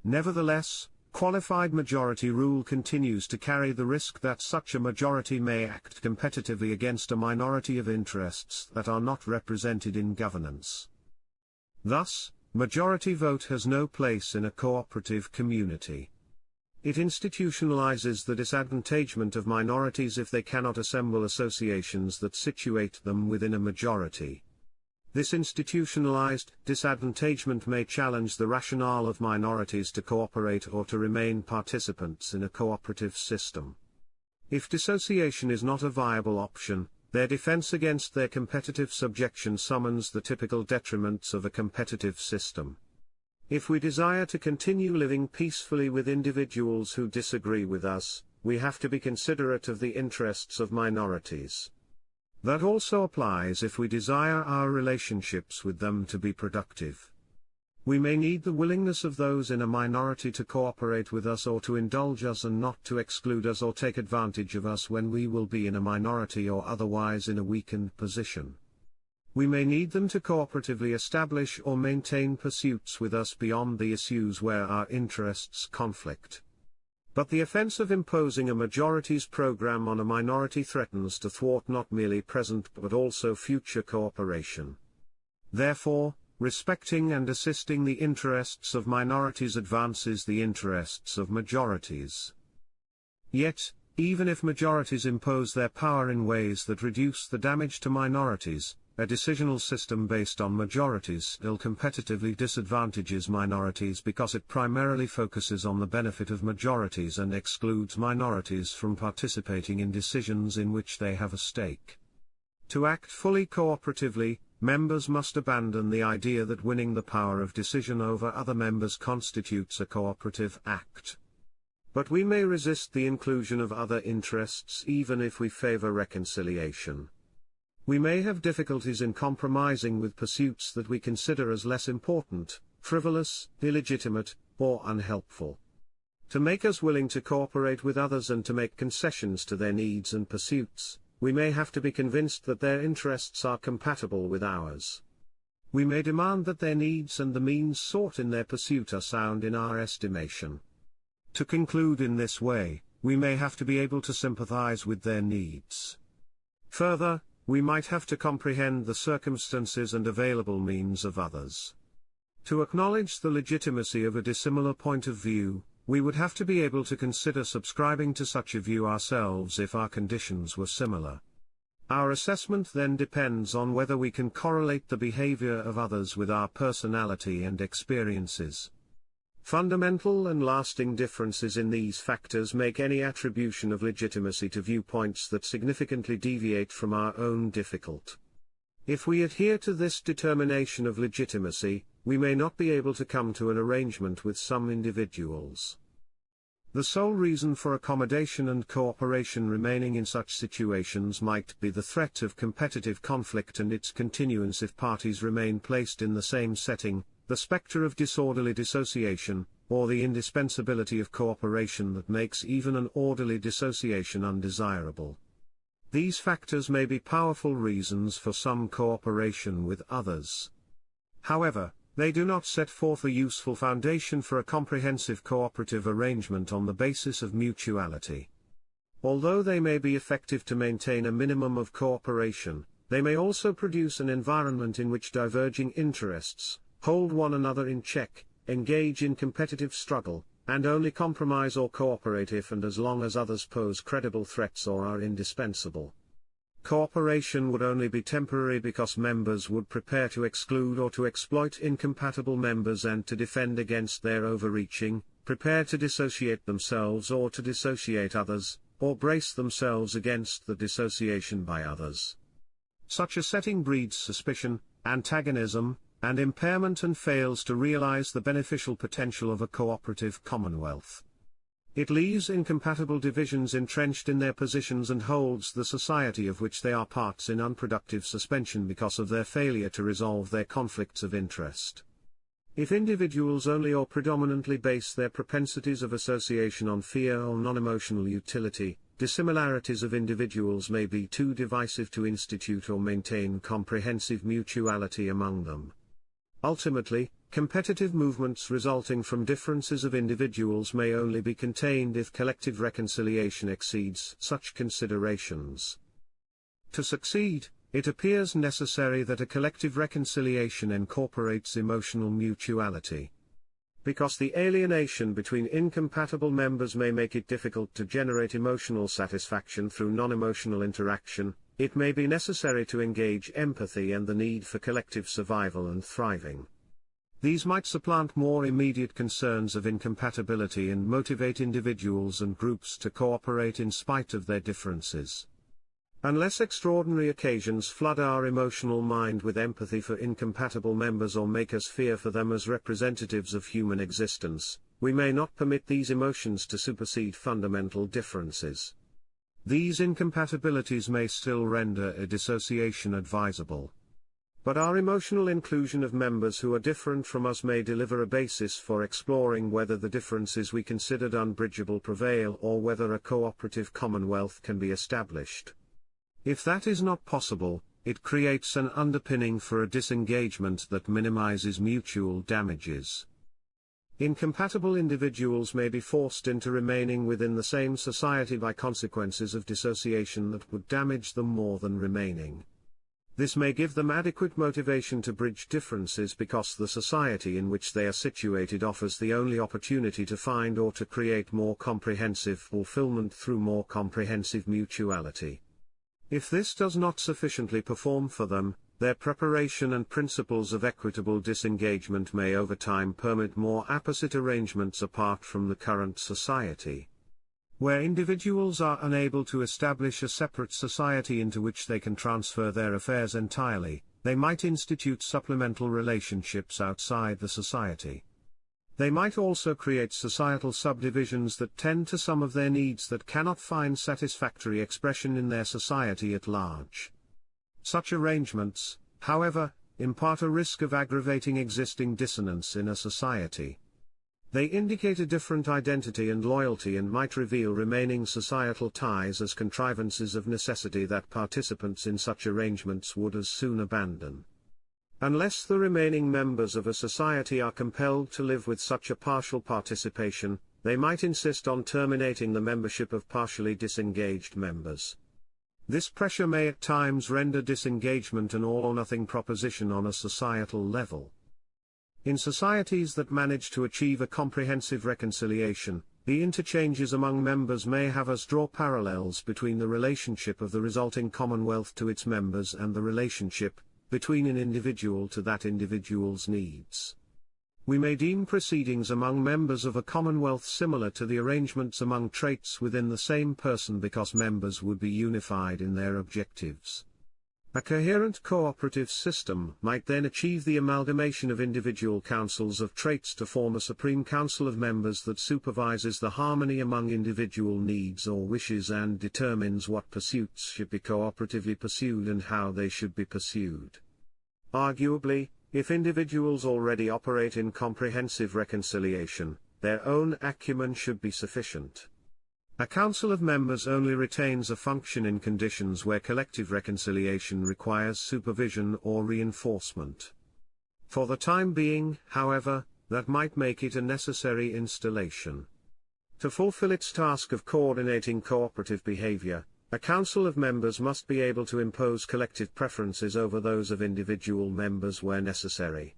Nevertheless, qualified majority rule continues to carry the risk that such a majority may act competitively against a minority of interests that are not represented in governance. Thus, majority vote has no place in a cooperative community. It institutionalizes the disadvantagement of minorities if they cannot assemble associations that situate them within a majority. This institutionalized disadvantagement may challenge the rationale of minorities to cooperate or to remain participants in a cooperative system. If dissociation is not a viable option, their defense against their competitive subjection summons the typical detriments of a competitive system. If we desire to continue living peacefully with individuals who disagree with us, we have to be considerate of the interests of minorities. That also applies if we desire our relationships with them to be productive. We may need the willingness of those in a minority to cooperate with us or to indulge us and not to exclude us or take advantage of us when we will be in a minority or otherwise in a weakened position. We may need them to cooperatively establish or maintain pursuits with us beyond the issues where our interests conflict. But the offense of imposing a majority's program on a minority threatens to thwart not merely present but also future cooperation. Therefore, respecting and assisting the interests of minorities advances the interests of majorities. Yet, even if majorities impose their power in ways that reduce the damage to minorities, a decisional system based on majorities still competitively disadvantages minorities because it primarily focuses on the benefit of majorities and excludes minorities from participating in decisions in which they have a stake. To act fully cooperatively, members must abandon the idea that winning the power of decision over other members constitutes a cooperative act. But we may resist the inclusion of other interests even if we favor reconciliation. We may have difficulties in compromising with pursuits that we consider as less important, frivolous, illegitimate, or unhelpful. To make us willing to cooperate with others and to make concessions to their needs and pursuits, we may have to be convinced that their interests are compatible with ours. We may demand that their needs and the means sought in their pursuit are sound in our estimation. To conclude in this way, we may have to be able to sympathize with their needs. Further, we might have to comprehend the circumstances and available means of others. To acknowledge the legitimacy of a dissimilar point of view, we would have to be able to consider subscribing to such a view ourselves if our conditions were similar. Our assessment then depends on whether we can correlate the behavior of others with our personality and experiences. Fundamental and lasting differences in these factors make any attribution of legitimacy to viewpoints that significantly deviate from our own difficult. If we adhere to this determination of legitimacy, we may not be able to come to an arrangement with some individuals. The sole reason for accommodation and cooperation remaining in such situations might be the threat of competitive conflict and its continuance if parties remain placed in the same setting, the spectre of disorderly dissociation, or the indispensability of cooperation that makes even an orderly dissociation undesirable. These factors may be powerful reasons for some cooperation with others. However, they do not set forth a useful foundation for a comprehensive cooperative arrangement on the basis of mutuality. Although they may be effective to maintain a minimum of cooperation, they may also produce an environment in which diverging interests hold one another in check, engage in competitive struggle, and only compromise or cooperate if and as long as others pose credible threats or are indispensable. Cooperation would only be temporary because members would prepare to exclude or to exploit incompatible members and to defend against their overreaching, prepare to dissociate themselves or to dissociate others, or brace themselves against the dissociation by others. Such a setting breeds suspicion, antagonism, and impairment and fails to realize the beneficial potential of a cooperative commonwealth. It leaves incompatible divisions entrenched in their positions and holds the society of which they are parts in unproductive suspension because of their failure to resolve their conflicts of interest. If individuals only or predominantly base their propensities of association on fear or non-emotional utility, dissimilarities of individuals may be too divisive to institute or maintain comprehensive mutuality among them. Ultimately, competitive movements resulting from differences of individuals may only be contained if collective reconciliation exceeds such considerations. To succeed, it appears necessary that a collective reconciliation incorporates emotional mutuality. Because the alienation between incompatible members may make it difficult to generate emotional satisfaction through non-emotional interaction, it may be necessary to engage empathy and the need for collective survival and thriving. These might supplant more immediate concerns of incompatibility and motivate individuals and groups to cooperate in spite of their differences. Unless extraordinary occasions flood our emotional mind with empathy for incompatible members or make us fear for them as representatives of human existence, we may not permit these emotions to supersede fundamental differences. These incompatibilities may still render a dissociation advisable. But our emotional inclusion of members who are different from us may deliver a basis for exploring whether the differences we considered unbridgeable prevail or whether a cooperative commonwealth can be established. If that is not possible, it creates an underpinning for a disengagement that minimizes mutual damages. Incompatible individuals may be forced into remaining within the same society by consequences of dissociation that would damage them more than remaining. This may give them adequate motivation to bridge differences because the society in which they are situated offers the only opportunity to find or to create more comprehensive fulfillment through more comprehensive mutuality. If this does not sufficiently perform for them, their preparation and principles of equitable disengagement may over time permit more apposite arrangements apart from the current society. Where individuals are unable to establish a separate society into which they can transfer their affairs entirely, They might institute supplemental relationships outside the society. They might also create societal subdivisions that tend to some of their needs that cannot find satisfactory expression in their society at large. Such arrangements, however, impart a risk of aggravating existing dissonance in a society. They indicate a different identity and loyalty and might reveal remaining societal ties as contrivances of necessity that participants in such arrangements would as soon abandon. Unless the remaining members of a society are compelled to live with such a partial participation, they might insist on terminating the membership of partially disengaged members. This pressure may at times render disengagement an all-or-nothing proposition on a societal level. In societies that manage to achieve a comprehensive reconciliation, the interchanges among members may have us draw parallels between the relationship of the resulting commonwealth to its members and the relationship between an individual to that individual's needs. We may deem proceedings among members of a commonwealth similar to the arrangements among traits within the same person because members would be unified in their objectives. A coherent cooperative system might then achieve the amalgamation of individual councils of traits to form a supreme council of members that supervises the harmony among individual needs or wishes and determines what pursuits should be cooperatively pursued and how they should be pursued. Arguably, if individuals already operate in comprehensive reconciliation, their own acumen should be sufficient. A council of members only retains a function in conditions where collective reconciliation requires supervision or reinforcement. For the time being, however, that might make it a necessary installation. To fulfill its task of coordinating cooperative behavior, a council of members must be able to impose collective preferences over those of individual members where necessary.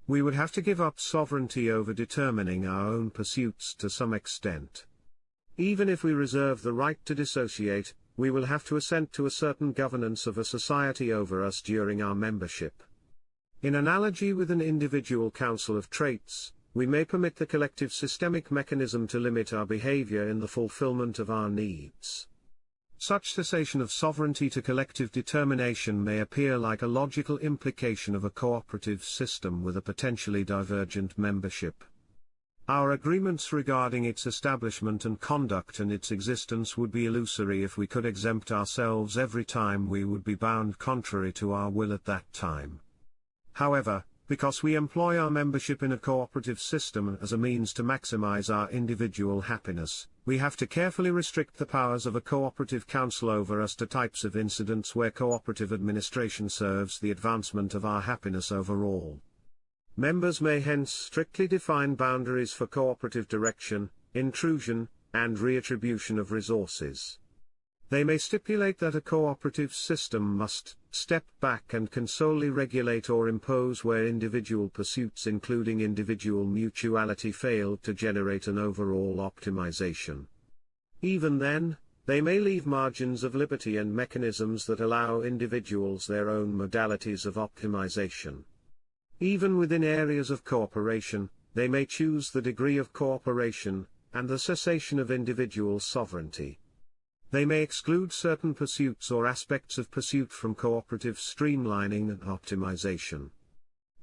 We would have to give up sovereignty over determining our own pursuits to some extent. Even if we reserve the right to dissociate, we will have to assent to a certain governance of a society over us during our membership. In analogy with an individual council of traits, we may permit the collective systemic mechanism to limit our behavior in the fulfillment of our needs. Such cessation of sovereignty to collective determination may appear like a logical implication of a cooperative system with a potentially divergent membership. Our agreements regarding its establishment and conduct and its existence would be illusory if we could exempt ourselves every time we would be bound contrary to our will at that time. However, because we employ our membership in a cooperative system as a means to maximize our individual happiness, we have to carefully restrict the powers of a cooperative council over us to types of incidents where cooperative administration serves the advancement of our happiness overall. Members may hence strictly define boundaries for cooperative direction, intrusion, and reattribution of resources. They may stipulate that a cooperative system must step back and can solely regulate or impose where individual pursuits including individual mutuality fail to generate an overall optimization. Even then, they may leave margins of liberty and mechanisms that allow individuals their own modalities of optimization. Even within areas of cooperation, they may choose the degree of cooperation, and the cessation of individual sovereignty. They may exclude certain pursuits or aspects of pursuit from cooperative streamlining and optimization.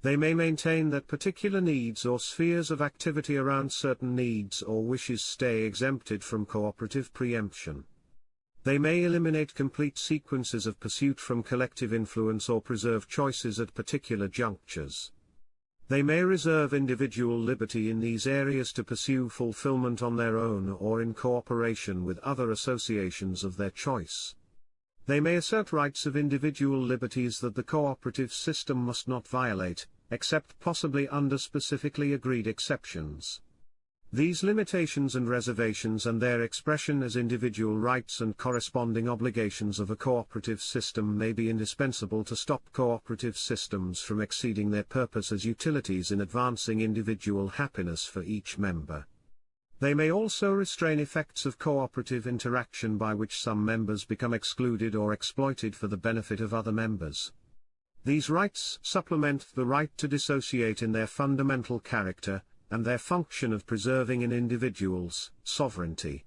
They may maintain that particular needs or spheres of activity around certain needs or wishes stay exempted from cooperative preemption. They may eliminate complete sequences of pursuit from collective influence or preserve choices at particular junctures. They may reserve individual liberty in these areas to pursue fulfillment on their own or in cooperation with other associations of their choice. They may assert rights of individual liberties that the cooperative system must not violate, except possibly under specifically agreed exceptions. These limitations and reservations and their expression as individual rights and corresponding obligations of a cooperative system may be indispensable to stop cooperative systems from exceeding their purpose as utilities in advancing individual happiness for each member. They may also restrain effects of cooperative interaction by which some members become excluded or exploited for the benefit of other members. These rights supplement the right to dissociate in their fundamental character, and their function of preserving an individual's sovereignty.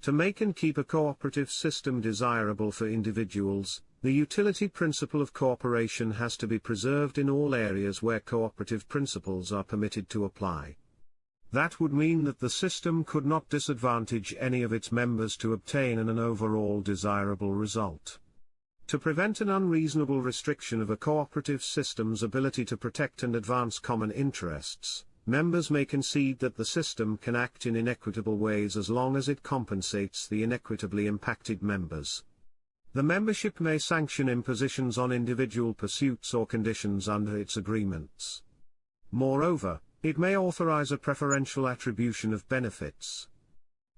To make and keep a cooperative system desirable for individuals, the utility principle of cooperation has to be preserved in all areas where cooperative principles are permitted to apply. That would mean that the system could not disadvantage any of its members to obtain an overall desirable result. To prevent an unreasonable restriction of a cooperative system's ability to protect and advance common interests, members may concede that the system can act in inequitable ways as long as it compensates the inequitably impacted members. The membership may sanction impositions on individual pursuits or conditions under its agreements. Moreover, it may authorize a preferential attribution of benefits.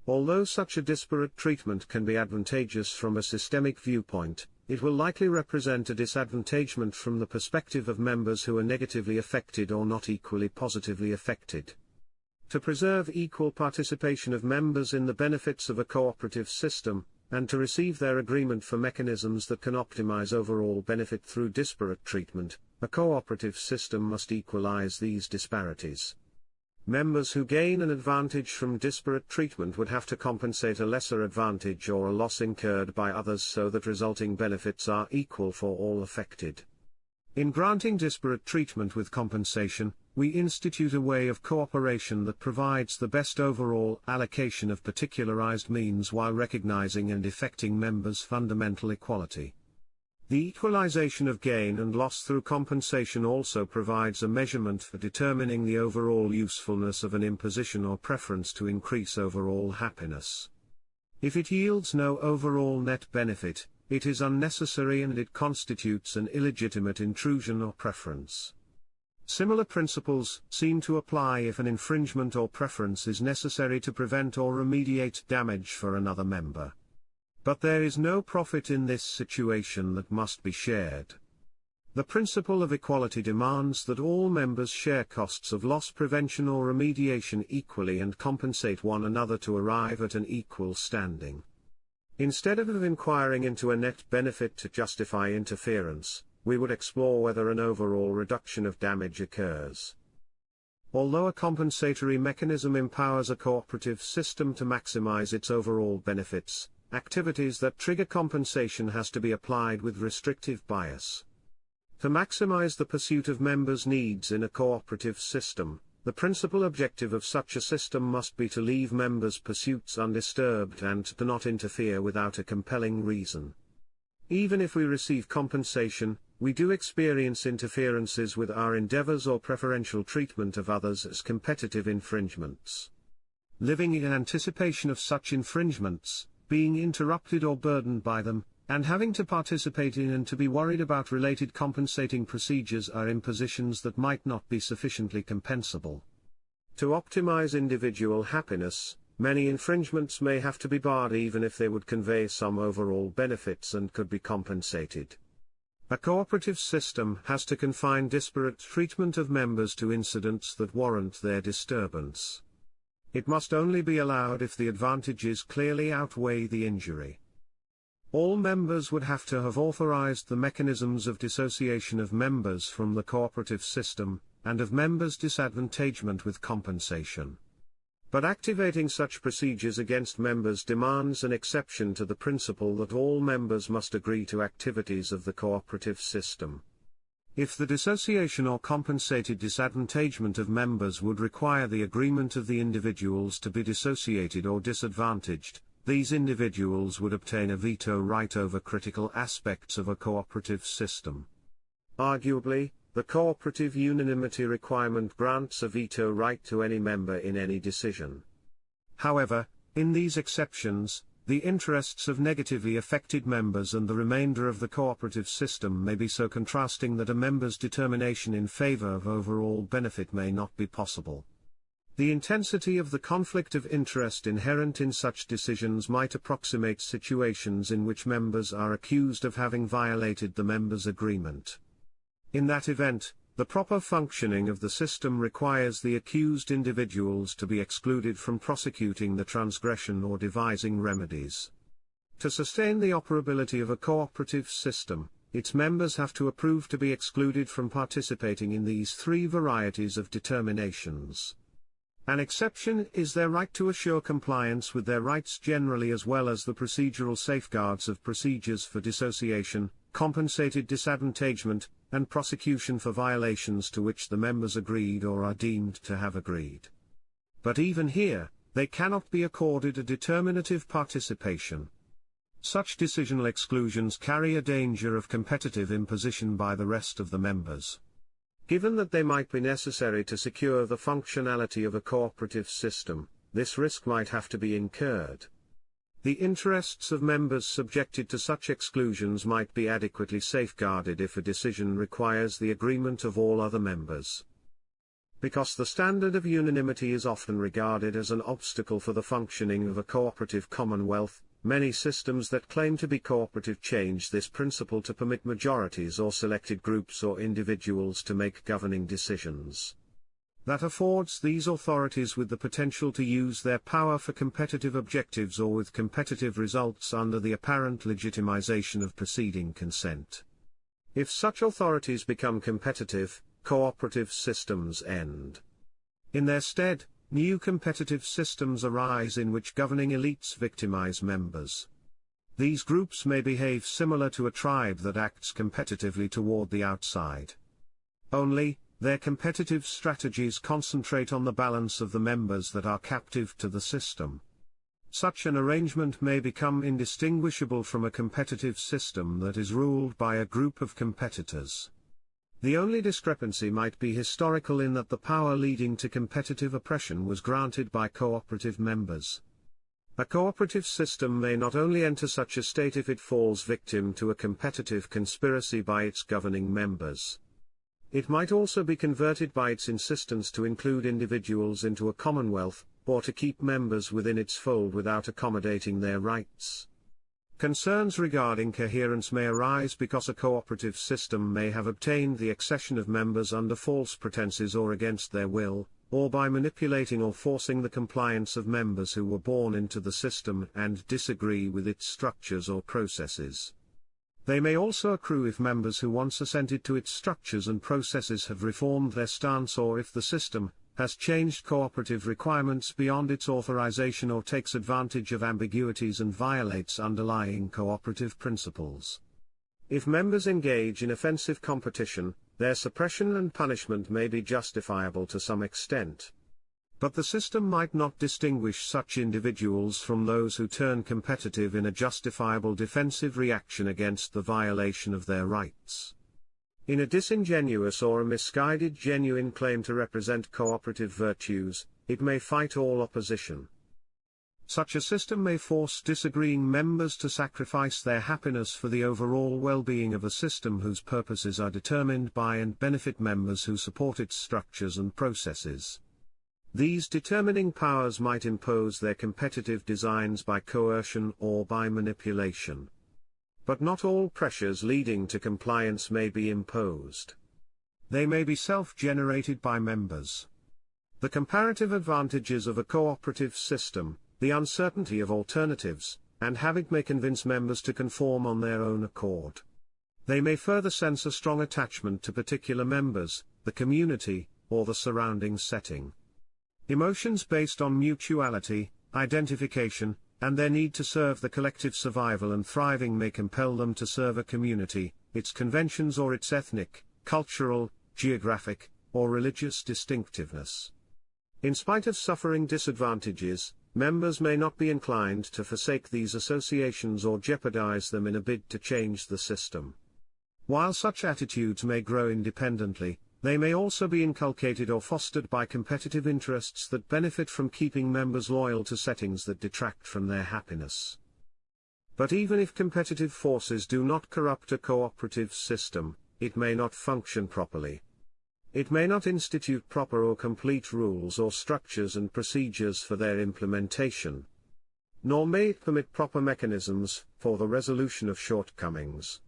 Although such a disparate treatment can be advantageous from a systemic viewpoint, it will likely represent a disadvantagement from the perspective of members who are negatively affected or not equally positively affected. To preserve equal participation of members in the benefits of a cooperative system, and to receive their agreement for mechanisms that can optimize overall benefit through disparate treatment, a cooperative system must equalize these disparities. Members who gain an advantage from disparate treatment would have to compensate a lesser advantage or a loss incurred by others so that resulting benefits are equal for all affected. In granting disparate treatment with compensation, we institute a way of cooperation that provides the best overall allocation of particularized means while recognizing and effecting members' fundamental equality. The equalization of gain and loss through compensation also provides a measurement for determining the overall usefulness of an imposition or preference to increase overall happiness. If it yields no overall net benefit, it is unnecessary and it constitutes an illegitimate intrusion or preference. Similar principles seem to apply if an infringement or preference is necessary to prevent or remediate damage for another member. But there is no profit in this situation that must be shared. The principle of equality demands that all members share costs of loss prevention or remediation equally and compensate one another to arrive at an equal standing. Instead of inquiring into a net benefit to justify interference, we would explore whether an overall reduction of damage occurs. Although a compensatory mechanism empowers a cooperative system to maximize its overall benefits, activities that trigger compensation has to be applied with restrictive bias. To maximize the pursuit of members' needs in a cooperative system, the principal objective of such a system must be to leave members' pursuits undisturbed and to not interfere without a compelling reason. Even if we receive compensation, we do experience interferences with our endeavors or preferential treatment of others as competitive infringements. Living in anticipation of such infringements, being interrupted or burdened by them, and having to participate in and to be worried about related compensating procedures are impositions that might not be sufficiently compensable. To optimize individual happiness, many infringements may have to be barred even if they would convey some overall benefits and could be compensated. A cooperative system has to confine disparate treatment of members to incidents that warrant their disturbance. It must only be allowed if the advantages clearly outweigh the injury. All members would have to have authorized the mechanisms of dissociation of members from the cooperative system, and of members' disadvantagement with compensation. But activating such procedures against members demands an exception to the principle that all members must agree to activities of the cooperative system. If the dissociation or compensated disadvantagement of members would require the agreement of the individuals to be dissociated or disadvantaged, these individuals would obtain a veto right over critical aspects of a cooperative system. Arguably, the cooperative unanimity requirement grants a veto right to any member in any decision. However, in these exceptions, the interests of negatively affected members and the remainder of the cooperative system may be so contrasting that a member's determination in favor of overall benefit may not be possible. The intensity of the conflict of interest inherent in such decisions might approximate situations in which members are accused of having violated the members' agreement. In that event, the proper functioning of the system requires the accused individuals to be excluded from prosecuting the transgression or devising remedies. To sustain the operability of a cooperative system, its members have to approve to be excluded from participating in these three varieties of determinations. An exception is their right to assure compliance with their rights generally, as well as the procedural safeguards of procedures for dissociation, compensated disadvantagement, and prosecution for violations to which the members agreed or are deemed to have agreed. But even here, they cannot be accorded a determinative participation. Such decisional exclusions carry a danger of competitive imposition by the rest of the members. Given that they might be necessary to secure the functionality of a cooperative system, this risk might have to be incurred. The interests of members subjected to such exclusions might be adequately safeguarded if a decision requires the agreement of all other members. Because the standard of unanimity is often regarded as an obstacle for the functioning of a cooperative commonwealth, many systems that claim to be cooperative change this principle to permit majorities or selected groups or individuals to make governing decisions. That affords these authorities with the potential to use their power for competitive objectives or with competitive results under the apparent legitimization of preceding consent. If such authorities become competitive, cooperative systems end. In their stead, new competitive systems arise in which governing elites victimize members. These groups may behave similar to a tribe that acts competitively toward the outside. Only, their competitive strategies concentrate on the balance of the members that are captive to the system. Such an arrangement may become indistinguishable from a competitive system that is ruled by a group of competitors. The only discrepancy might be historical in that the power leading to competitive oppression was granted by cooperative members. A cooperative system may not only enter such a state if it falls victim to a competitive conspiracy by its governing members. It might also be converted by its insistence to include individuals into a commonwealth, or to keep members within its fold without accommodating their rights. Concerns regarding coherence may arise because a cooperative system may have obtained the accession of members under false pretenses or against their will, or by manipulating or forcing the compliance of members who were born into the system and disagree with its structures or processes. They may also accrue if members who once assented to its structures and processes have reformed their stance, or if the system has changed cooperative requirements beyond its authorization or takes advantage of ambiguities and violates underlying cooperative principles. If members engage in offensive competition, their suppression and punishment may be justifiable to some extent. But the system might not distinguish such individuals from those who turn competitive in a justifiable defensive reaction against the violation of their rights. In a disingenuous or a misguided genuine claim to represent cooperative virtues, it may fight all opposition. Such a system may force disagreeing members to sacrifice their happiness for the overall well-being of a system whose purposes are determined by and benefit members who support its structures and processes. These determining powers might impose their competitive designs by coercion or by manipulation. But not all pressures leading to compliance may be imposed. They may be self-generated by members. The comparative advantages of a cooperative system, the uncertainty of alternatives, and habit may convince members to conform on their own accord. They may further sense a strong attachment to particular members, the community, or the surrounding setting. Emotions based on mutuality, identification, and their need to serve the collective survival and thriving may compel them to serve a community, its conventions or its ethnic, cultural, geographic, or religious distinctiveness. In spite of suffering disadvantages, members may not be inclined to forsake these associations or jeopardize them in a bid to change the system. While such attitudes may grow independently, they may also be inculcated or fostered by competitive interests that benefit from keeping members loyal to settings that detract from their happiness. But even if competitive forces do not corrupt a cooperative system, it may not function properly. It may not institute proper or complete rules or structures and procedures for their implementation. Nor may it permit proper mechanisms for the resolution of shortcomings.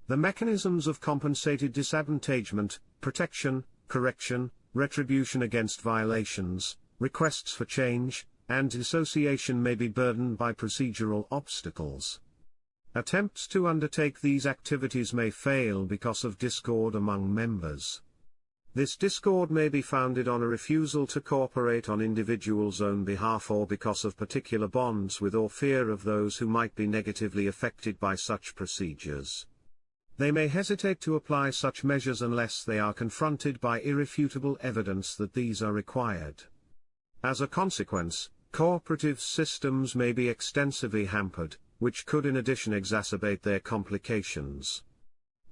The mechanisms of compensated disadvantagement, protection, correction, retribution against violations, requests for change, and dissociation may be burdened by procedural obstacles. Attempts to undertake these activities may fail because of discord among members. This discord may be founded on a refusal to cooperate on individuals' own behalf or because of particular bonds with or fear of those who might be negatively affected by such procedures. They may hesitate to apply such measures unless they are confronted by irrefutable evidence that these are required. As a consequence, cooperative systems may be extensively hampered, which could in addition exacerbate their complications.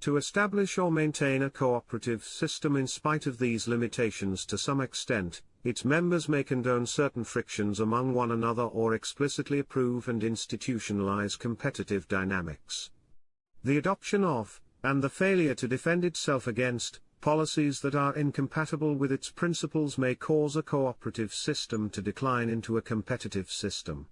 To establish or maintain a cooperative system in spite of these limitations to some extent, its members may condone certain frictions among one another or explicitly approve and institutionalize competitive dynamics. The adoption of, and the failure to defend itself against, policies that are incompatible with its principles may cause a cooperative system to decline into a competitive system.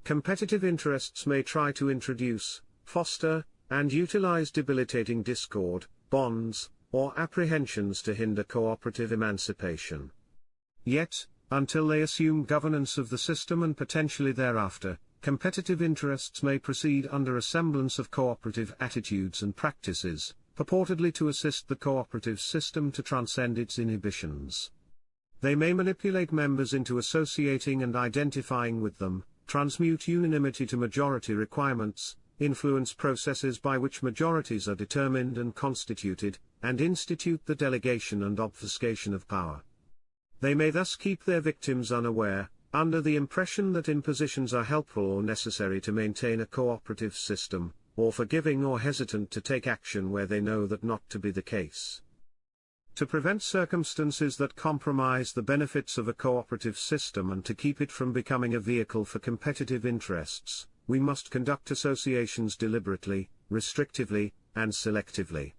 Competitive interests may try to introduce, foster, and utilize debilitating discord, bonds, or apprehensions to hinder cooperative emancipation. Yet, until they assume governance of the system and potentially thereafter, competitive interests may proceed under a semblance of cooperative attitudes and practices, purportedly to assist the cooperative system to transcend its inhibitions. They may manipulate members into associating and identifying with them, transmute unanimity to majority requirements, influence processes by which majorities are determined and constituted, and institute the delegation and obfuscation of power. They may thus keep their victims unaware, under the impression that impositions are helpful or necessary to maintain a cooperative system, or forgiving or hesitant to take action where they know that not to be the case. To prevent circumstances that compromise the benefits of a cooperative system and to keep it from becoming a vehicle for competitive interests, we must conduct associations deliberately, restrictively, and selectively.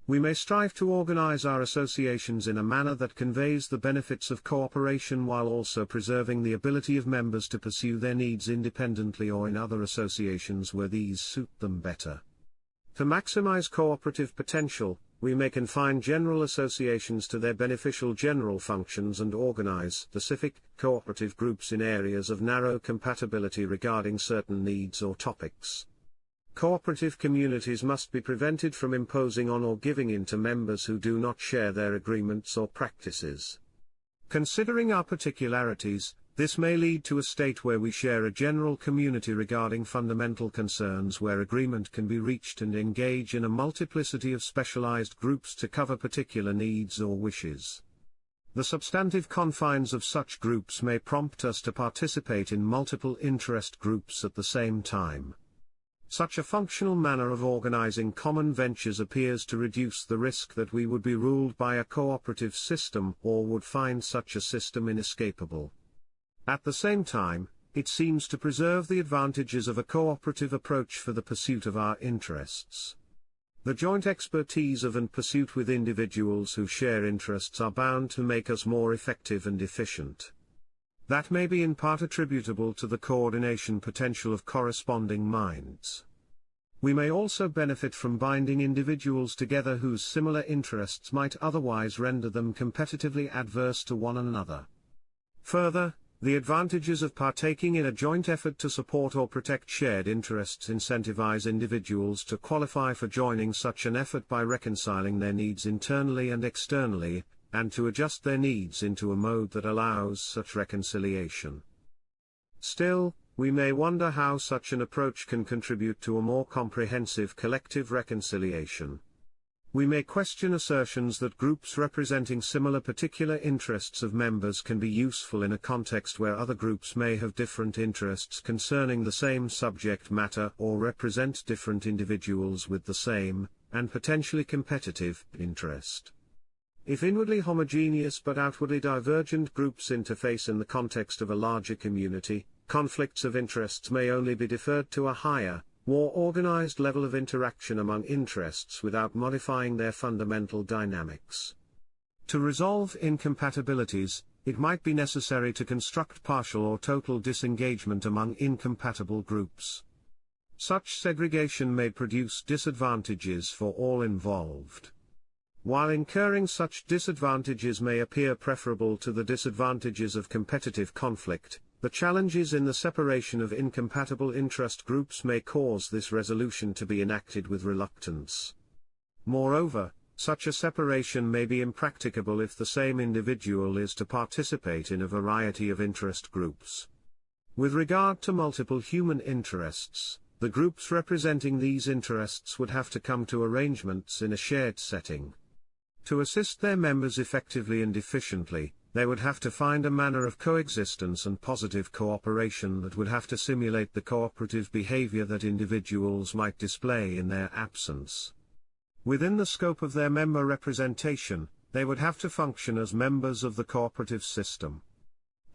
We may strive to organize our associations in a manner that conveys the benefits of cooperation while also preserving the ability of members to pursue their needs independently or in other associations where these suit them better. To maximize cooperative potential, we may confine general associations to their beneficial general functions and organize specific, cooperative groups in areas of narrow compatibility regarding certain needs or topics. Cooperative communities must be prevented from imposing on or giving in to members who do not share their agreements or practices. Considering our particularities, this may lead to a state where we share a general community regarding fundamental concerns where agreement can be reached and engage in a multiplicity of specialized groups to cover particular needs or wishes. The substantive confines of such groups may prompt us to participate in multiple interest groups at the same time. Such a functional manner of organizing common ventures appears to reduce the risk that we would be ruled by a cooperative system or would find such a system inescapable. At the same time, it seems to preserve the advantages of a cooperative approach for the pursuit of our interests. The joint expertise of and pursuit with individuals who share interests are bound to make us more effective and efficient. That may be in part attributable to the coordination potential of corresponding minds. We may also benefit from binding individuals together whose similar interests might otherwise render them competitively adverse to one another. Further, the advantages of partaking in a joint effort to support or protect shared interests incentivize individuals to qualify for joining such an effort by reconciling their needs internally and externally, and to adjust their needs into a mode that allows such reconciliation. Still, we may wonder how such an approach can contribute to a more comprehensive collective reconciliation. We may question assertions that groups representing similar particular interests of members can be useful in a context where other groups may have different interests concerning the same subject matter or represent different individuals with the same, and potentially competitive, interest. If inwardly homogeneous but outwardly divergent groups interface in the context of a larger community, conflicts of interests may only be deferred to a higher, more organized level of interaction among interests without modifying their fundamental dynamics. To resolve incompatibilities, it might be necessary to construct partial or total disengagement among incompatible groups. Such segregation may produce disadvantages for all involved. While incurring such disadvantages may appear preferable to the disadvantages of competitive conflict, the challenges in the separation of incompatible interest groups may cause this resolution to be enacted with reluctance. Moreover, Such a separation may be impracticable if the same individual is to participate in a variety of interest groups. With regard to multiple human interests, the groups representing these interests would have to come to arrangements in a shared setting. To assist their members effectively and efficiently, they would have to find a manner of coexistence and positive cooperation that would have to simulate the cooperative behavior that individuals might display in their absence. Within the scope of their member representation, they would have to function as members of the cooperative system.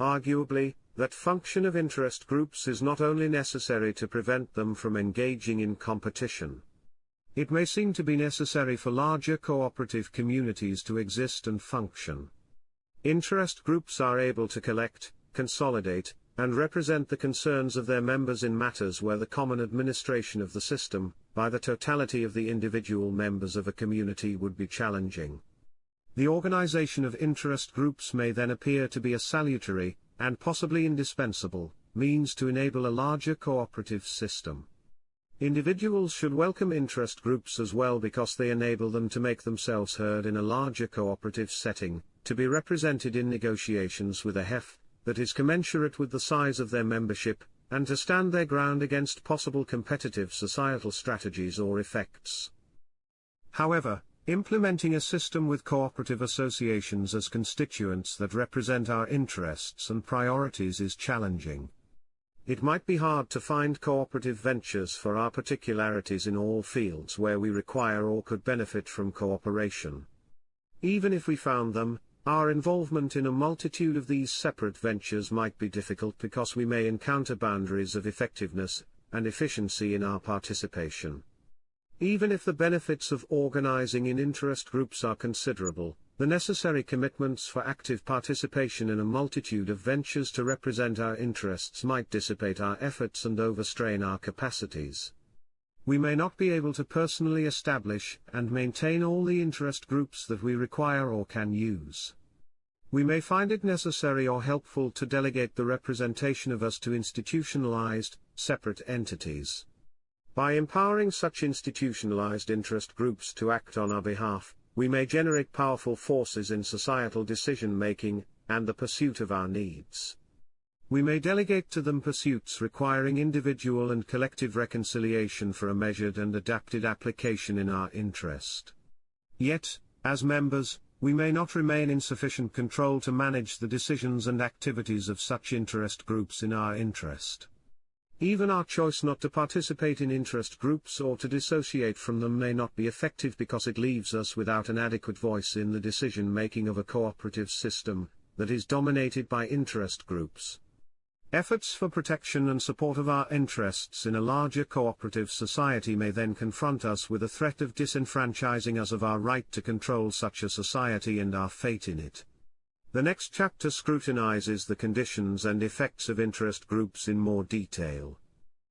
Arguably, that function of interest groups is not only necessary to prevent them from engaging in competition. It may seem to be necessary for larger cooperative communities to exist and function. Interest groups are able to collect, consolidate, and represent the concerns of their members in matters where the common administration of the system, by the totality of the individual members of a community, would be challenging. The organization of interest groups may then appear to be a salutary, and possibly indispensable, means to enable a larger cooperative system. Individuals should welcome interest groups as well because they enable them to make themselves heard in a larger cooperative setting, to be represented in negotiations with a heft that is commensurate with the size of their membership, and to stand their ground against possible competitive societal strategies or effects. However, implementing a system with cooperative associations as constituents that represent our interests and priorities is challenging. It might be hard to find cooperative ventures for our particularities in all fields where we require or could benefit from cooperation. Even if we found them, our involvement in a multitude of these separate ventures might be difficult because we may encounter boundaries of effectiveness and efficiency in our participation. Even if the benefits of organizing in interest groups are considerable, the necessary commitments for active participation in a multitude of ventures to represent our interests might dissipate our efforts and overstrain our capacities. We may not be able to personally establish and maintain all the interest groups that we require or can use. We may find it necessary or helpful to delegate the representation of us to institutionalized, separate entities. By empowering such institutionalized interest groups to act on our behalf, we may generate powerful forces in societal decision-making, and the pursuit of our needs. We may delegate to them pursuits requiring individual and collective reconciliation for a measured and adapted application in our interest. Yet, as members, we may not remain in sufficient control to manage the decisions and activities of such interest groups in our interest. Even our choice not to participate in interest groups or to dissociate from them may not be effective because it leaves us without an adequate voice in the decision-making of a cooperative system that is dominated by interest groups. Efforts for protection and support of our interests in a larger cooperative society may then confront us with a threat of disenfranchising us of our right to control such a society and our fate in it. The next chapter scrutinizes the conditions and effects of interest groups in more detail.